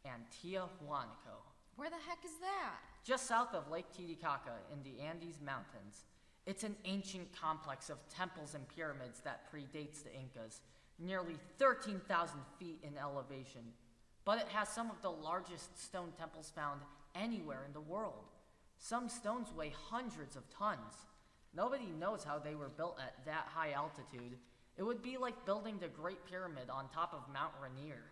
and Tiahuanaco. Where the heck is that? Just south of Lake Titicaca in the Andes Mountains. It's an ancient complex of temples and pyramids that predates the Incas, nearly 13,000 feet in elevation. But it has some of the largest stone temples found anywhere in the world. Some stones weigh hundreds of tons. Nobody knows how they were built at that high altitude. It would be like building the Great Pyramid on top of Mount Rainier.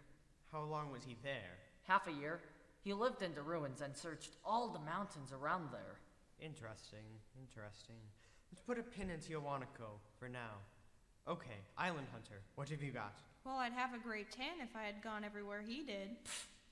How long was he there? Half a year. He lived in the ruins and searched all the mountains around there. Interesting. Let's put a pin in Tiahuanaco for now. Okay, Island Hunter, what have you got? Well, I'd have a great tan if I had gone everywhere he did.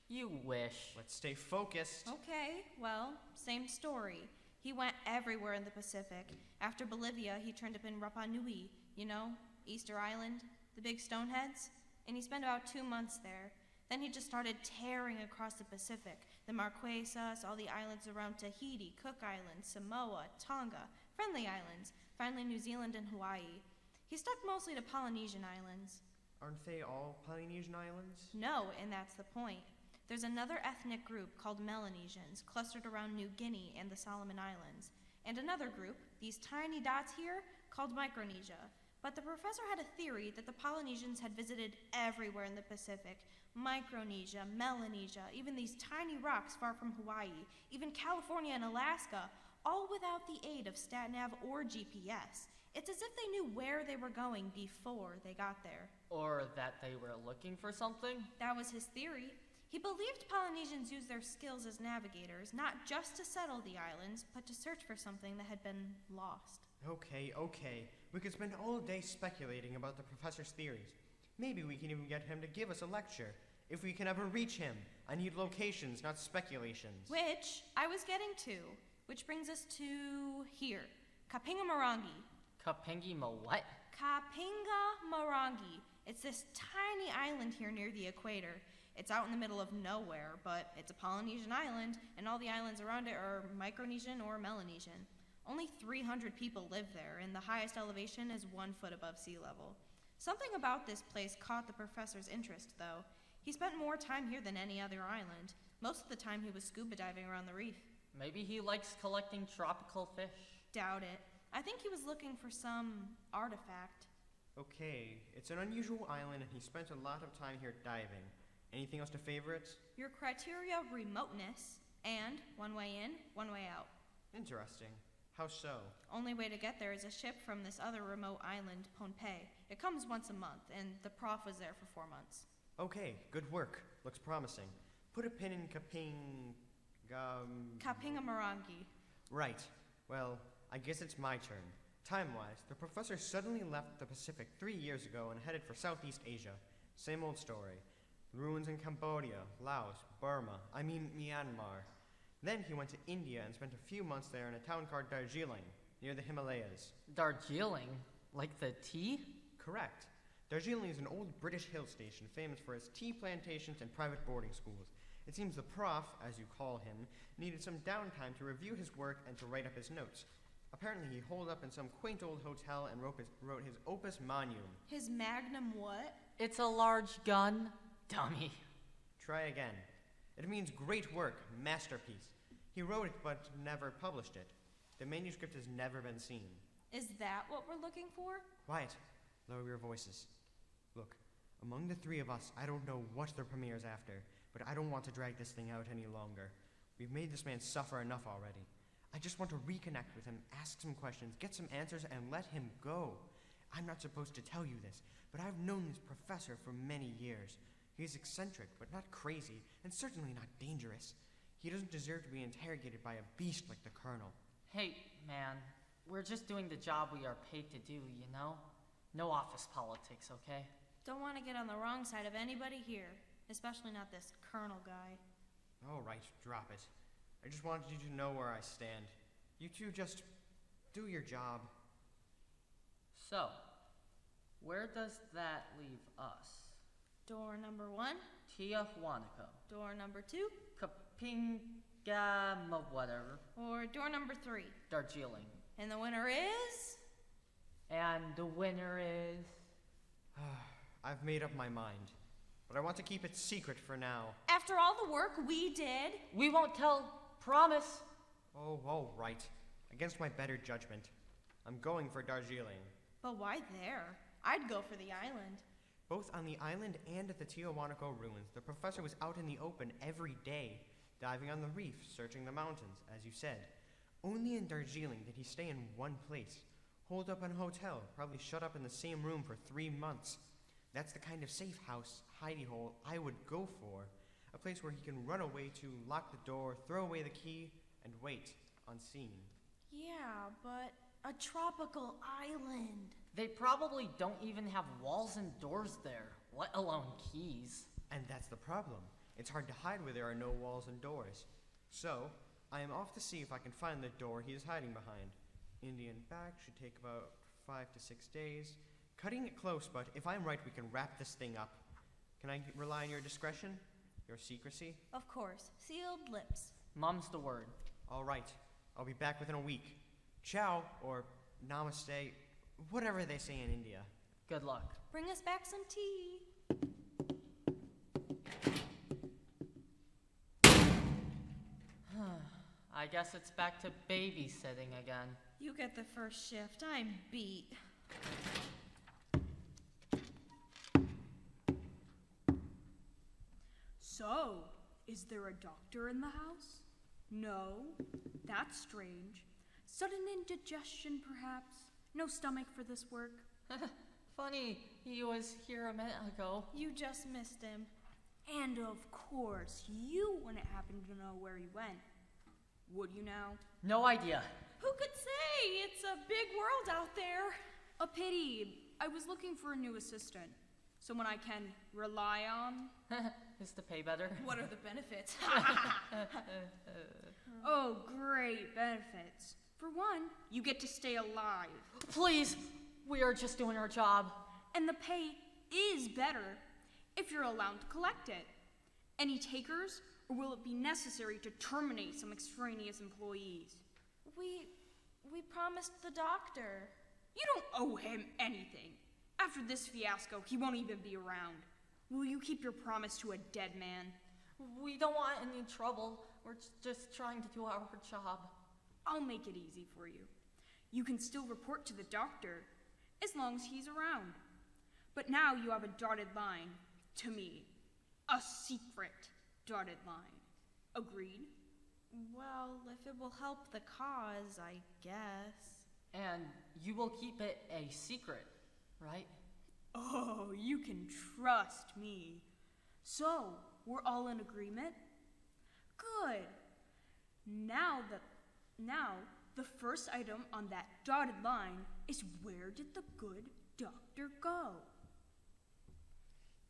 You wish. Let's stay focused. Okay, well, same story. He went everywhere in the Pacific. After Bolivia, he turned up in Rapa Nui, you know, Easter Island, the big stoneheads, and he spent about 2 months there. Then he just started tearing across the Pacific, the Marquesas, all the islands around Tahiti, Cook Island, Samoa, Tonga, Friendly Islands, finally New Zealand and Hawaii. He stuck mostly to Polynesian islands. Aren't they all Polynesian islands? No, and that's the point. There's another ethnic group called Melanesians, clustered around New Guinea and the Solomon Islands, and another group, these tiny dots here, called Micronesia. But the professor had a theory that the Polynesians had visited everywhere in the Pacific. Micronesia, Melanesia, even these tiny rocks far from Hawaii, even California and Alaska, all without the aid of StatNav or GPS. It's as if they knew where they were going before they got there. Or that they were looking for something? That was his theory. He believed Polynesians used their skills as navigators, not just to settle the islands, but to search for something that had been lost. Okay. We could spend all day speculating about the professor's theories. Maybe we can even get him to give us a lecture. If we can ever reach him. I need locations, not speculations. Which I was getting to. Which brings us to here. Kapinga-Morangi. Kapingi-Mo-what? Kapinga-Morangi. It's this tiny island here near the equator. It's out in the middle of nowhere, but it's a Polynesian island, and all the islands around it are Micronesian or Melanesian. Only 300 people live there, and the highest elevation is 1 foot above sea level. Something about this place caught the professor's interest, though. He spent more time here than any other island. Most of the time he was scuba diving around the reef. Maybe he likes collecting tropical fish. Doubt it. I think he was looking for some artifact. Okay, it's an unusual island and he spent a lot of time here diving. Anything else to favorites? Your criteria: remoteness, and 1 way in, 1 way out. Interesting. How so? Only way to get there is a ship from this other remote island, Pohnpei. It comes once a month, and the prof was there for 4 months. Okay, good work. Looks promising. Put a pin in Kapinga-Morangi. Right. Well, I guess it's my turn. Time-wise, the professor suddenly left the Pacific 3 years ago and headed for Southeast Asia. Same old story. Ruins in Cambodia, Laos, Burma, Myanmar. Then he went to India and spent a few months there in a town called Darjeeling, near the Himalayas. Darjeeling? Like the tea? Correct. Darjeeling is an old British hill station famous for its tea plantations and private boarding schools. It seems the prof, as you call him, needed some downtime to review his work and to write up his notes. Apparently he holed up in some quaint old hotel and wrote his opus magnum. His magnum what? It's a large gun, dummy. Try again. It means great work, masterpiece. He wrote it but never published it. The manuscript has never been seen. Is that what we're looking for? Quiet. Lower your voices. Look, among the three of us, I don't know what the premiere's after, but I don't want to drag this thing out any longer. We've made this man suffer enough already. I just want to reconnect with him, ask some questions, get some answers, and let him go. I'm not supposed to tell you this, but I've known this professor for many years. He's eccentric, but not crazy, and certainly not dangerous. He doesn't deserve to be interrogated by a beast like the Colonel. Hey, man, we're just doing the job we are paid to do, you know? No office politics, okay? Don't want to get on the wrong side of anybody here, especially not this Colonel guy. All right, drop it. I just wanted you to know where I stand. You two just do your job. So, where does that leave us? Door number 1. Tiahuanaco. Door number 2. Kapingama whatever. Or door number 3. Darjeeling. And the winner is? And the winner is? I've made up my mind, but I want to keep it secret for now. After all the work we did? We won't tell. Promise. Oh, all right. Against my better judgment. I'm going for Darjeeling. But why there? I'd go for the island. Both on the island and at the Tiahuanaco ruins, the professor was out in the open every day, diving on the reef, searching the mountains, as you said. Only in Darjeeling did he stay in one place, holed up in a hotel, probably shut up in the same room for 3 months. That's the kind of safe house, hidey hole I would go for. A place where he can run away to, lock the door, throw away the key, and wait, unseen. Yeah, but a tropical island. They probably don't even have walls and doors there, let alone keys. And that's the problem. It's hard to hide where there are no walls and doors. So, I am off to see if I can find the door he is hiding behind. Indian back should take about 5 to 6 days. Cutting it close, but if I'm right, we can wrap this thing up. Can I rely on your discretion? Your secrecy? Of course. Sealed lips. Mum's the word. All right. I'll be back within a week. Ciao, or namaste, whatever they say in India. Good luck. Bring us back some tea. I guess it's back to babysitting again. You get the first shift. I'm beat. So, is there a doctor in the house? No? That's strange. Sudden indigestion, perhaps? No stomach for this work? Funny, he was here a minute ago. You just missed him. And of course, you wouldn't happen to know where he went. Would you now? No idea. Who could say? It's a big world out there. A pity. I was looking for a new assistant. Someone I can rely on. Is the pay better? What are the benefits? Oh, great benefits. For one, you get to stay alive. Please, we are just doing our job. And the pay is better if you're allowed to collect it. Any takers, or will it be necessary to terminate some extraneous employees? We promised the doctor. You don't owe him anything. After this fiasco, he won't even be around. Will you keep your promise to a dead man? We don't want any trouble. We're just trying to do our job. I'll make it easy for you. You can still report to the doctor, as long as he's around. But now you have a dotted line to me. A secret dotted line. Agreed? Well, if it will help the cause, I guess. And you will keep it a secret, right? Oh, you can trust me. So, we're all in agreement? Good. Now the first item on that dotted line is where did the good doctor go?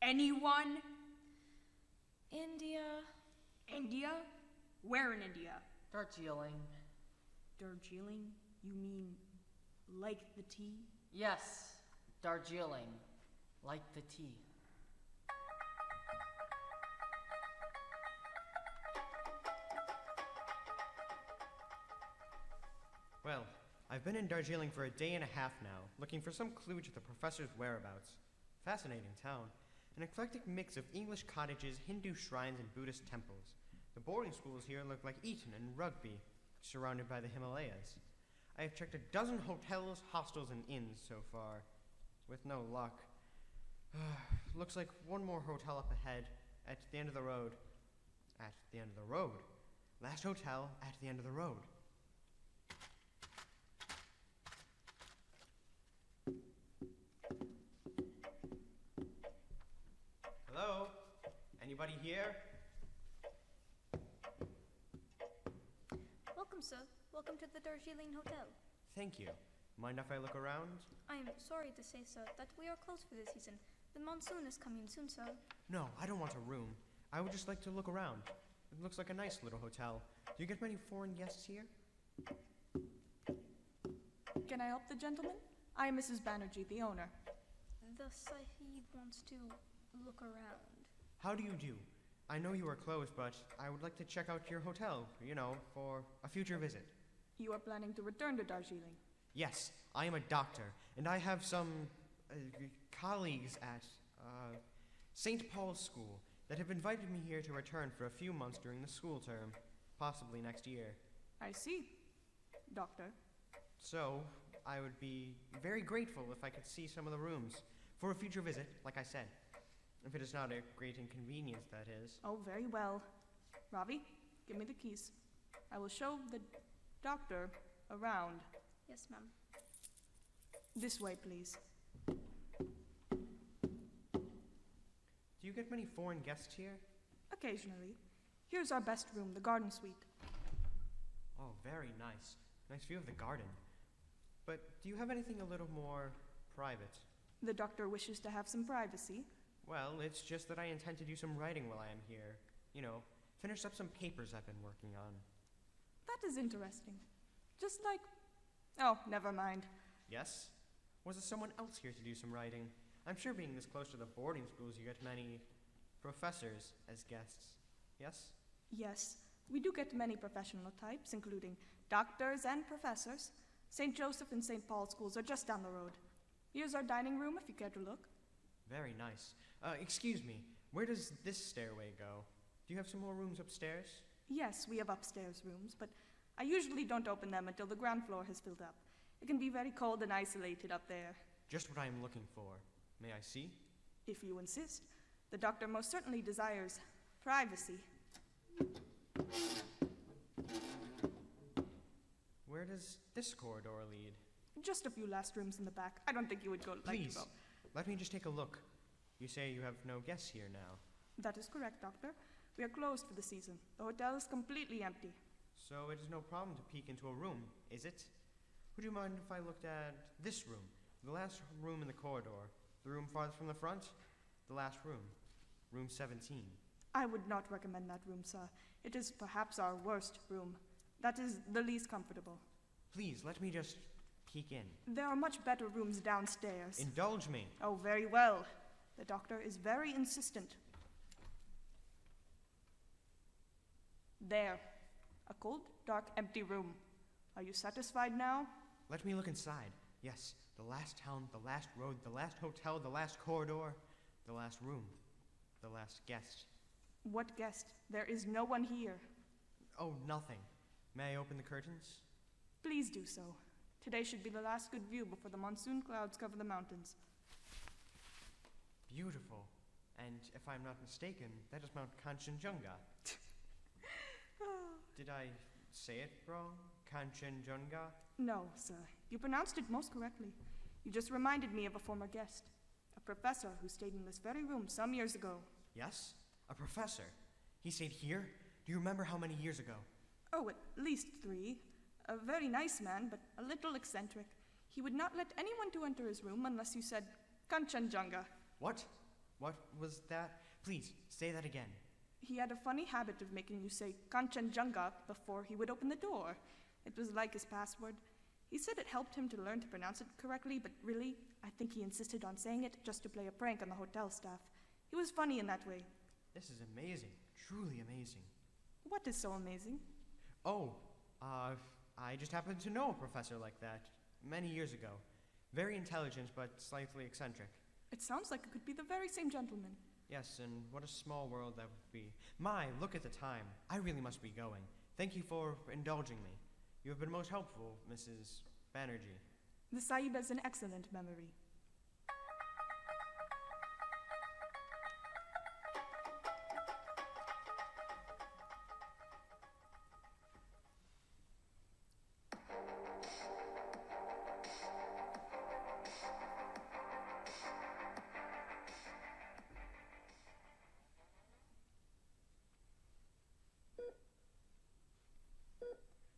Anyone? India. India? Where in India? Darjeeling. Darjeeling? You mean like the tea? Yes, Darjeeling. Like the tea. Well, I've been in Darjeeling for a day and a half now, looking for some clue to the professor's whereabouts. Fascinating town. An eclectic mix of English cottages, Hindu shrines, and Buddhist temples. The boarding schools here look like Eton and Rugby, surrounded by the Himalayas. I have checked a dozen hotels, hostels, and inns so far, with no luck. Looks like one more hotel up ahead, at the end of the road. At the end of the road. Last hotel at the end of the road. Hello? Anybody here? Welcome, sir. Welcome to the Darjeeling Hotel. Thank you. Mind if I look around? I am sorry to say, sir, that we are closed for this season. The monsoon is coming soon, sir. No, I don't want a room. I would just like to look around. It looks like a nice little hotel. Do you get many foreign guests here? Can I help the gentleman? I am Mrs. Banerjee, the owner. The Sahib wants to look around. How do you do? I know you are closed, but I would like to check out your hotel, for a future visit. You are planning to return to Darjeeling? Yes, I am a doctor, and I have some colleagues at St. Paul's School that have invited me here to return for a few months during the school term, possibly next year. I see. Doctor. So, I would be very grateful if I could see some of the rooms for a future visit, like I said. If it is not a great inconvenience, that is. Oh, very well. Ravi, give me the keys. I will show the doctor around. Yes, ma'am. This way, please. Do you get many foreign guests here? Occasionally. Here's our best room, the garden suite. Oh, very nice. Nice view of the garden. But do you have anything a little more private? The doctor wishes to have some privacy. Well, it's just that I intend to do some writing while I am here. Finish up some papers I've been working on. That is interesting. Just like... Oh, never mind. Yes? Was there someone else here to do some writing? I'm sure being this close to the boarding schools, you get many professors as guests. Yes? Yes. We do get many professional types, including doctors and professors. St. Joseph and St. Paul's schools are just down the road. Here's our dining room, if you care to look. Very nice. Excuse me, where does this stairway go? Do you have some more rooms upstairs? Yes, we have upstairs rooms, but I usually don't open them until the ground floor has filled up. It can be very cold and isolated up there. Just what I am looking for. May I see? If you insist. The doctor most certainly desires privacy. Where does this corridor lead? Just a few last rooms in the back. I don't think you would like to go. Let me just take a look. You say you have no guests here now. That is correct, Doctor. We are closed for the season. The hotel is completely empty. So it is no problem to peek into a room, is it? Would you mind if I looked at this room? The last room in the corridor. The room farthest from the front? The last room. Room 17. I would not recommend that room, sir. It is perhaps our worst room. That is the least comfortable. Please, let me just peek in. There are much better rooms downstairs. Indulge me. Oh, very well. The doctor is very insistent. There. A cold, dark, empty room. Are you satisfied now? Let me look inside. Yes, the last town, the last road, the last hotel, the last corridor, the last room, the last guest. What guest? There is no one here. Oh, nothing. May I open the curtains? Please do so. Today should be the last good view before the monsoon clouds cover the mountains. Beautiful. And if I'm not mistaken, that is Mount Kanchenjunga. Did I say it wrong? Kanchenjunga? No, sir. You pronounced it most correctly. You just reminded me of a former guest. A professor who stayed in this very room some years ago. Yes? A professor? He stayed here? Do you remember how many years ago? Oh, at least 3. A very nice man, but a little eccentric. He would not let anyone to enter his room unless you said, Kanchenjunga. What? What was that? Please, say that again. He had a funny habit of making you say Kanchenjunga before he would open the door. It was like his password. He said it helped him to learn to pronounce it correctly, but really, I think he insisted on saying it just to play a prank on the hotel staff. He was funny in that way. This is amazing. Truly amazing. What is so amazing? Oh, I just happened to know a professor like that many years ago. Very intelligent, but slightly eccentric. It sounds like it could be the very same gentleman. Yes, and what a small world that would be. My, look at the time. I really must be going. Thank you for indulging me. You have been most helpful, Mrs. Banerjee. The Sahib has an excellent memory.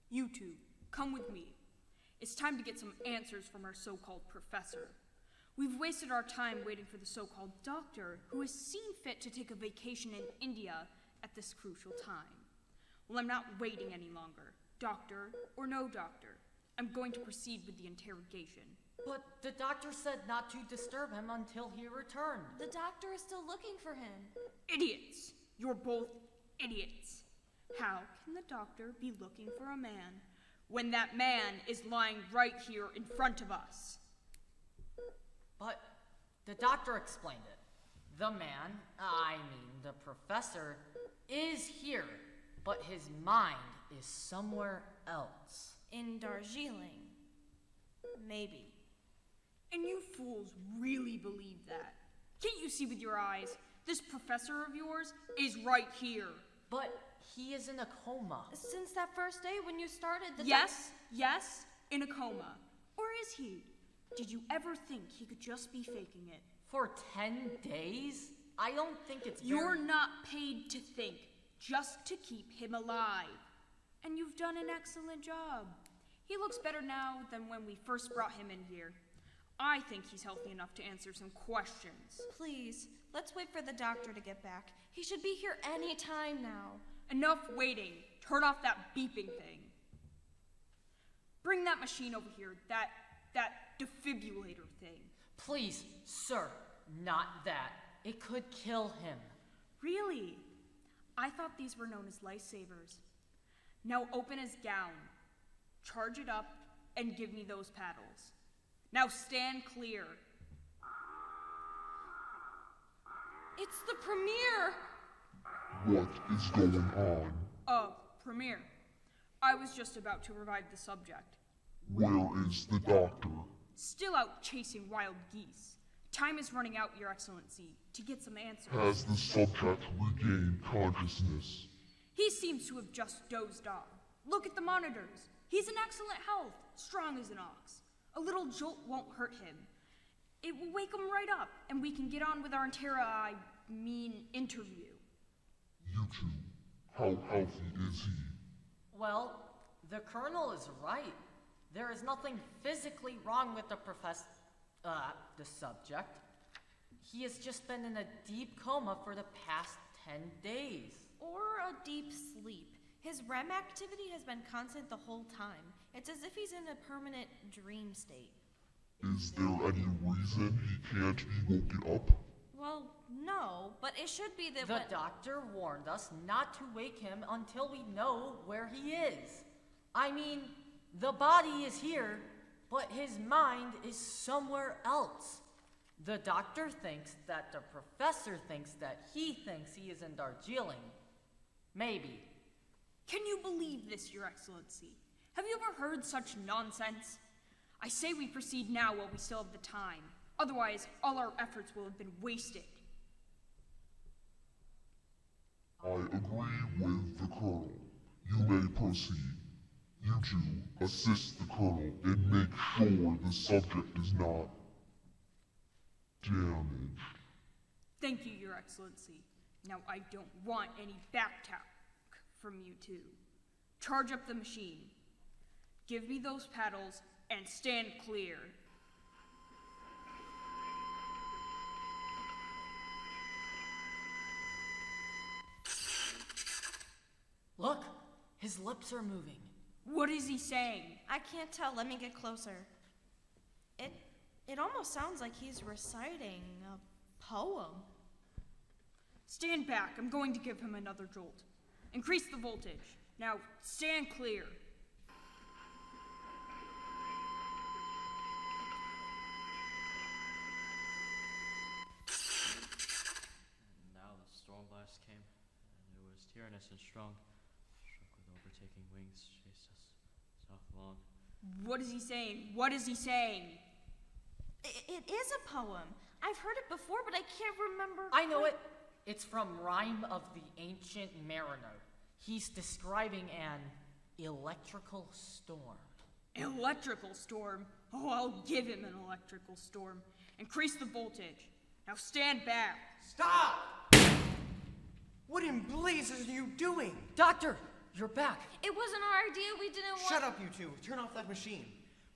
You two, come with me. It's time to get some answers from our so-called professor. We've wasted our time waiting for the so-called doctor who has seen fit to take a vacation in India at this crucial time. Well, I'm not waiting any longer. Doctor or no doctor, I'm going to proceed with the interrogation. But the doctor said not to disturb him until he returned. The doctor is still looking for him. Idiots! You're both idiots. How can the doctor be looking for a man when that man is lying right here in front of us? But the doctor explained it. The man, the professor, is here, but his mind is somewhere else. In Darjeeling. Maybe. And you fools really believe that? Can't you see with your eyes? This professor of yours is right here. But he is in a coma. Since that first day when you started the... Yes, in a coma. Or is he? Did you ever think he could just be faking it? For 10 days? I don't think it's You're not paid to think, just to keep him alive. And you've done an excellent job. He looks better now than when we first brought him in here. I think he's healthy enough to answer some questions. Please, let's wait for the doctor to get back. He should be here any time now. Enough waiting. Turn off that beeping thing. Bring that machine over here, that defibrillator thing. Please, sir, not that. It could kill him. Really? I thought these were known as lifesavers. Now open his gown, charge it up, and give me those paddles. Now stand clear. It's the premiere! What is going on? Premiere. I was just about to revive the subject. Where is the doctor? Still out chasing wild geese. Time is running out, Your Excellency, to get some answers. Has the subject regained consciousness? He seems to have just dozed off. Look at the monitors. He's in excellent health, strong as an ox. A little jolt won't hurt him. It will wake him right up, and we can get on with our interview. You two, how healthy is he? Well, the colonel is right. There is nothing physically wrong with the subject. He has just been in a deep coma for the past 10 days. Or a deep sleep. His REM activity has been constant the whole time. It's as if he's in a permanent dream state. Is there any reason he can't be woken up? Well, no, but it should be that The doctor warned us not to wake him until we know where he is. The body is here, but his mind is somewhere else. The doctor thinks that the professor thinks that he thinks he is in Darjeeling. Maybe. Can you believe this, Your Excellency? Have you ever heard such nonsense? I say we proceed now while we still have the time. Otherwise, all our efforts will have been wasted. I agree with the colonel. You may proceed. You two assist the colonel and make sure the subject is not damaged. Thank you, Your Excellency. Now I don't want any backtalk from you two. Charge up the machine. Give me those paddles and stand clear. Look, his lips are moving. What is he saying? I can't tell. Let me get closer. It almost sounds like he's reciting a poem. Stand back. I'm going to give him another jolt. Increase the voltage. Now, stand clear. And now the storm blast came, and it was tyrannous and strong. Struck with overtaking wings, chased us south along. What is he saying? What is he saying? It is a poem. I've heard it before, but I can't remember. I know it. It's from Rhyme of the Ancient Mariner. He's describing an electrical storm. Electrical storm? Oh, I'll give him an electrical storm. Increase the voltage. Now stand back. Stop! What in blazes are you doing? Doctor, you're back. It wasn't our idea. We didn't want... Shut up, you two. Turn off that machine.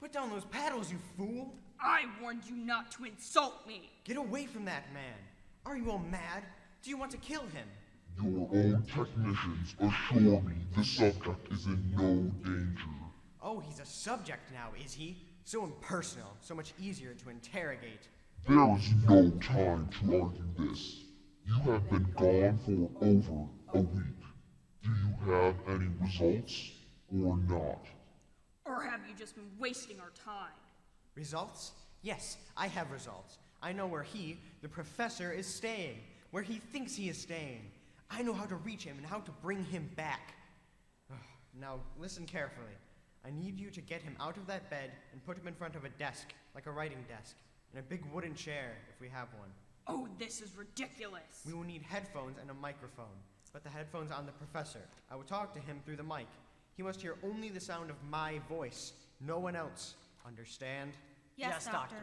Put down those paddles, you fool. I warned you not to insult me. Get away from that man. Are you all mad? Do you want to kill him? Your own technicians assure me the subject is in no danger. Oh, he's a subject now, is he? So impersonal, so much easier to interrogate. There is no time to argue this. You have been gone for over a week. Do you have any results or not? Or have you just been wasting our time? Results? Yes, I have results. I know where he, the professor, is staying, where he thinks he is staying. I know how to reach him and how to bring him back. Now, listen carefully. I need you to get him out of that bed and put him in front of a desk, like a writing desk, and a big wooden chair, if we have one. Oh, this is ridiculous. We will need headphones and a microphone. Put the headphones on the professor. I will talk to him through the mic. He must hear only the sound of my voice, no one else. Understand? Yes, Doctor.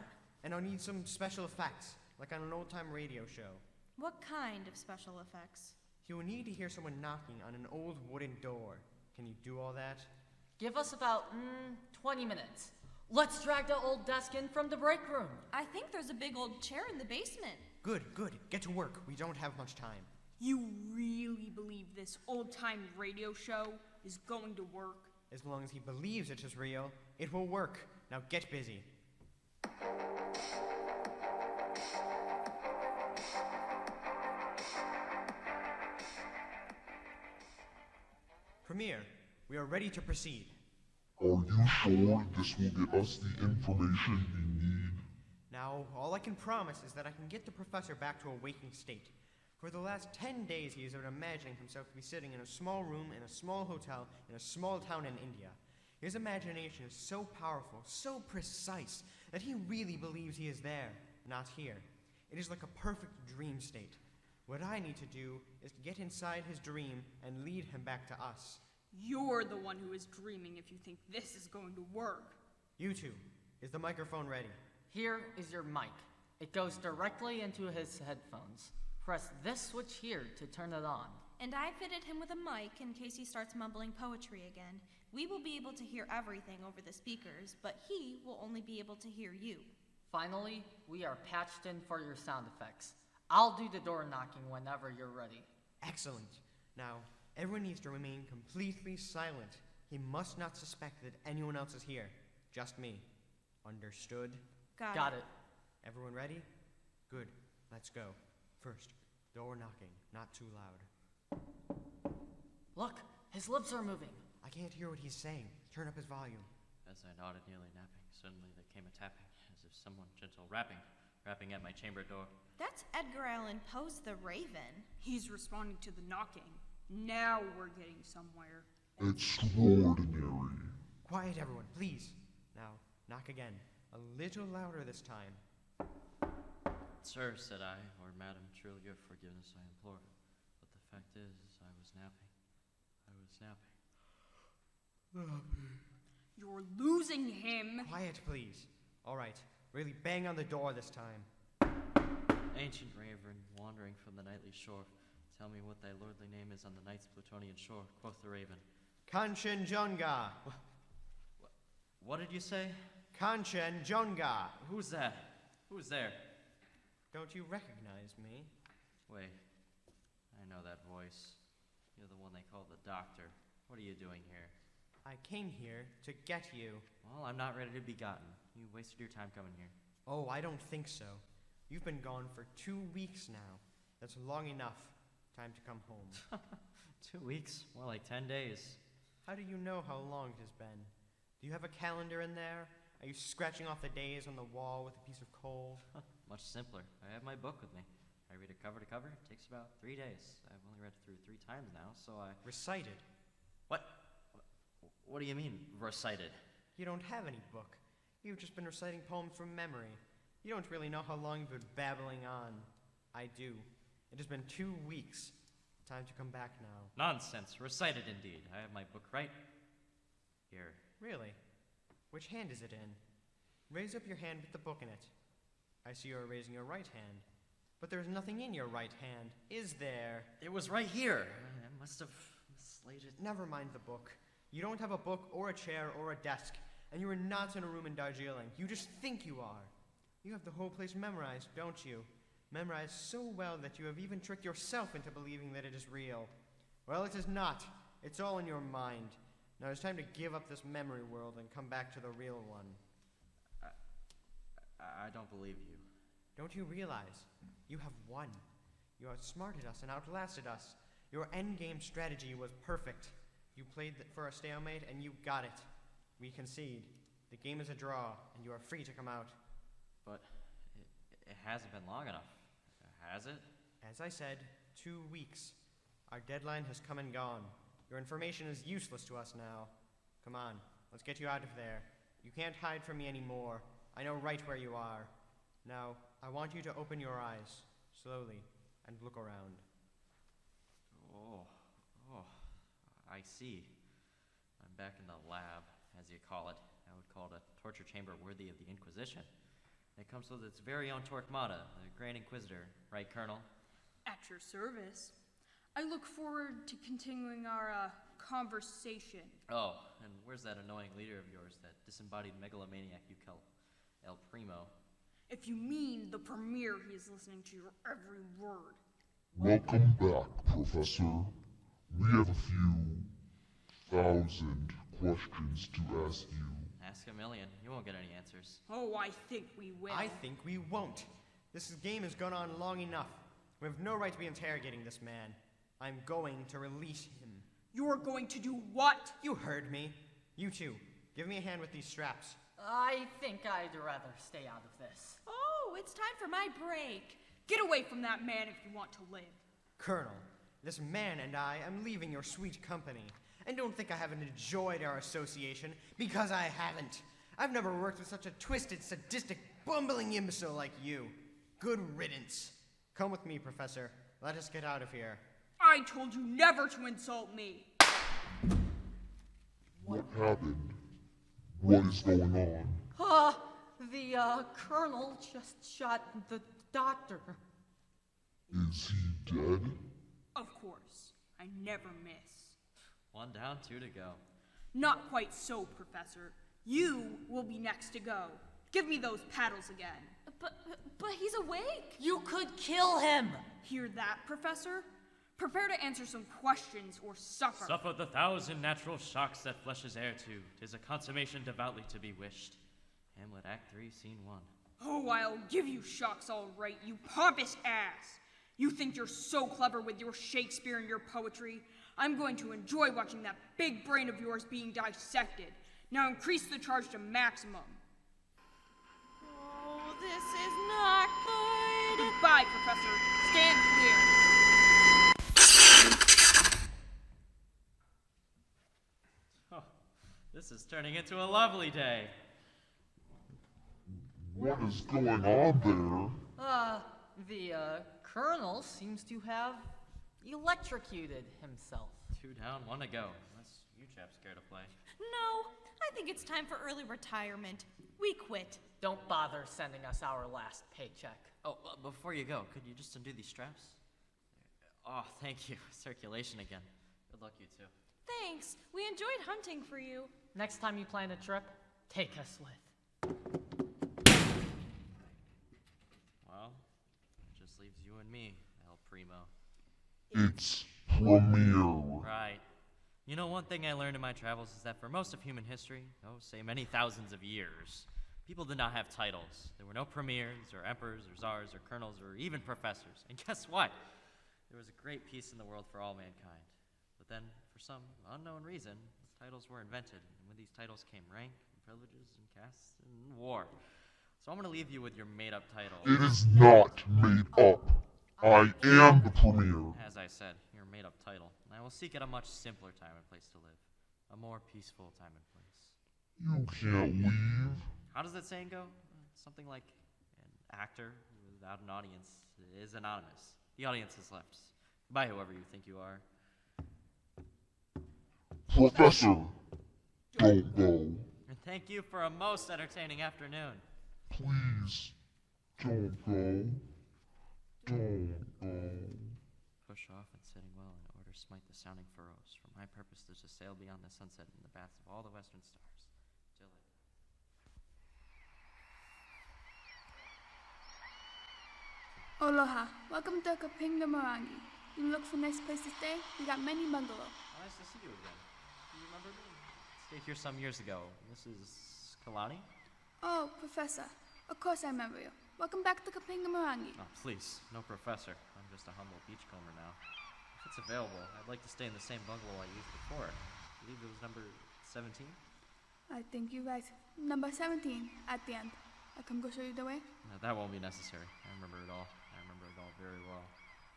And I'll need some special effects, like on an old-time radio show. What kind of special effects? He will need to hear someone knocking on an old wooden door. Can you do all that? Give us about 20 minutes. Let's drag the old desk in from the break room. I think there's a big old chair in the basement. Good. Get to work. We don't have much time. You really believe this old-time radio show is going to work? As long as he believes it is real, it will work. Now get busy. Premier, we are ready to proceed. Are you sure this will get us the information we need? Now, all I can promise is that I can get the professor back to a waking state. For the last 10 days, he has been imagining himself to be sitting in a small room in a small hotel in a small town in India. His imagination is so powerful, so precise, that he really believes he is there, not here. It is like a perfect dream state. What I need to do is to get inside his dream and lead him back to us. You're the one who is dreaming if you think this is going to work. You two, is the microphone ready? Here is your mic. It goes directly into his headphones. Press this switch here to turn it on. And I fitted him with a mic in case he starts mumbling poetry again. We will be able to hear everything over the speakers, but he will only be able to hear you. Finally, we are patched in for your sound effects. I'll do the door knocking whenever you're ready. Excellent. Now, everyone needs to remain completely silent. He must not suspect that anyone else is here. Just me. Understood? Got it. Everyone ready? Good. Let's go. First, door knocking, not too loud. Look, his lips are moving. I can't hear what he's saying. Turn up his volume. As I nodded, nearly napping, suddenly there came a tapping, as if someone gentle rapping at my chamber door. That's Edgar Allan Poe's The Raven. He's responding to the knocking. Now we're getting somewhere. Extraordinary. Quiet, everyone, please. Now, knock again. A little louder this time. Sir, said I, or madam, truly your forgiveness I implore. But the fact is, I was napping. You're losing him. Quiet, please. All right, really bang on the door this time. Ancient raven, wandering from the nightly shore, tell me what thy lordly name is on the night's Plutonian shore, quoth the raven. Kanchenjunga. What did you say? Kanchen Jonga. Who's that? Who's there? Don't you recognize me? Wait. I know that voice. You're the one they call the doctor. What are you doing here? I came here to get you. Well, I'm not ready to be gotten. You wasted your time coming here. Oh, I don't think so. You've been gone for 2 weeks now. That's long enough. Time to come home. 2 weeks? More like 10 days. How do you know how long it has been? Do you have a calendar in there? Are you scratching off the days on the wall with a piece of coal? Much simpler. I have my book with me. I read it cover to cover. It takes about 3 days. I've only read it through 3 times now, so I... Recited. What? What do you mean, recited? You don't have any book. You've just been reciting poems from memory. You don't really know how long you've been babbling on. I do. It has been 2 weeks. Time to come back now. Nonsense. Recited indeed. I have my book right here. Really? Which hand is it in? Raise up your hand with the book in it. I see you are raising your right hand. But there's nothing in your right hand, is there? It was right here. I must have mislaid it. Never mind the book. You don't have a book or a chair or a desk, and you are not in a room in Darjeeling. You just think you are. You have the whole place memorized, don't you? Memorized so well that you have even tricked yourself into believing that it is real. Well, it is not. It's all in your mind. Now it's time to give up this memory world and come back to the real one. I don't believe you. Don't you realize? You have won. You outsmarted us and outlasted us. Your endgame strategy was perfect. You played for a stalemate and you got it. We concede. The game is a draw, and you are free to come out. But it hasn't been long enough, has it? As I said, 2 weeks. Our deadline has come and gone. Your information is useless to us now. Come on, let's get you out of there. You can't hide from me anymore. I know right where you are. Now, I want you to open your eyes, slowly, and look around. Oh, I see. I'm back in the lab, as you call it. I would call it a torture chamber worthy of the Inquisition. It comes with its very own Torquemada, the Grand Inquisitor. Right, Colonel? At your service. I look forward to continuing our conversation. Oh, and where's that annoying leader of yours, that disembodied megalomaniac you call El Primo? If you mean the Premier, he is listening to your every word. Welcome back, Professor. We have a few thousand questions to ask you. Ask a million. You won't get any answers. Oh, I think we will. I think we won't. This game has gone on long enough. We have no right to be interrogating this man. I'm going to release him. You're going to do what? You heard me. You two, give me a hand with these straps. I think I'd rather stay out of this. Oh, it's time for my break. Get away from that man if you want to live. Colonel, this man and I am leaving your sweet company. And don't think I haven't enjoyed our association, because I haven't. I've never worked with such a twisted, sadistic, bumbling imbecile like you. Good riddance. Come with me, Professor. Let us get out of here. I told you never to insult me. What happened? What is going on? The Colonel just shot the doctor. Is he dead? Of course. I never miss. 1 down, 2 to go. Not quite so, Professor. You will be next to go. Give me those paddles again. But he's awake. You could kill him. Hear that, Professor? Prepare to answer some questions or suffer. Suffer the 1,000 natural shocks that flesh is heir to. 'Tis a consummation devoutly to be wished. Hamlet, Act 3, Scene 1. Oh, I'll give you shocks all right, you pompous ass. You think you're so clever with your Shakespeare and your poetry? I'm going to enjoy watching that big brain of yours being dissected. Now increase the charge to maximum. Oh, this is not good. Goodbye, Professor. Stand clear. Oh, this is turning into a lovely day. What is going on there? The Colonel seems to have electrocuted himself. 2 down, 1 to go. Unless you chaps care to play. No, I think it's time for early retirement. We quit. Don't bother sending us our last paycheck. Oh, before you go, could you just undo these straps? Oh, thank you. Circulation again. Good luck, you two. Thanks. We enjoyed hunting for you. Next time you plan a trip, take us with. Well, it just leaves you and me, El Primo. It's premiere. Right. You know, one thing I learned in my travels is that for most of human history, say many thousands of years, people did not have titles. There were no premiers, or emperors, or czars, or colonels, or even professors. And guess what? There was a great peace in the world for all mankind. But then, for some unknown reason, titles were invented. And with these titles came rank, and privileges, and castes, and war. So I'm going to leave you with your made-up title. It is not made up. I am the premier. As I said, your made-up title. And I will seek out a much simpler time and place to live. A more peaceful time and place. You can't leave. How does that saying go? Something like, an actor without an audience is anonymous. The audience is left. Goodbye, whoever you think you are. Professor, don't go. And thank you for a most entertaining afternoon. Please, don't go. Don't go. Push off and sitting well in order smite the sounding furrows. For my purpose is to sail beyond the sunset in the baths of all the western stars. Till it. Aloha. Welcome to Kapinga Morangi. You look for a nice place to stay? We got many bungalow. Oh, nice to see you again. Do you remember me? Stayed here some years ago. Mrs. Kalani? Oh, Professor. Of course I remember you. Welcome back to Kapinga Morangi. Oh, please. No professor. I'm just a humble beachcomber now. If it's available, I'd like to stay in the same bungalow I used before. I believe it was number 17? I think you're right. Number 17, at the end. I can go show you the way? No, that won't be necessary. I remember it all. I remember it all very well.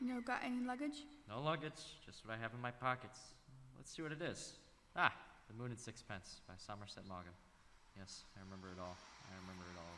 You got any luggage? No luggage, just what I have in my pockets. Let's see what it is. Ah, The Moon and Sixpence by Somerset Maugham. Yes, I remember it all. I remember it all.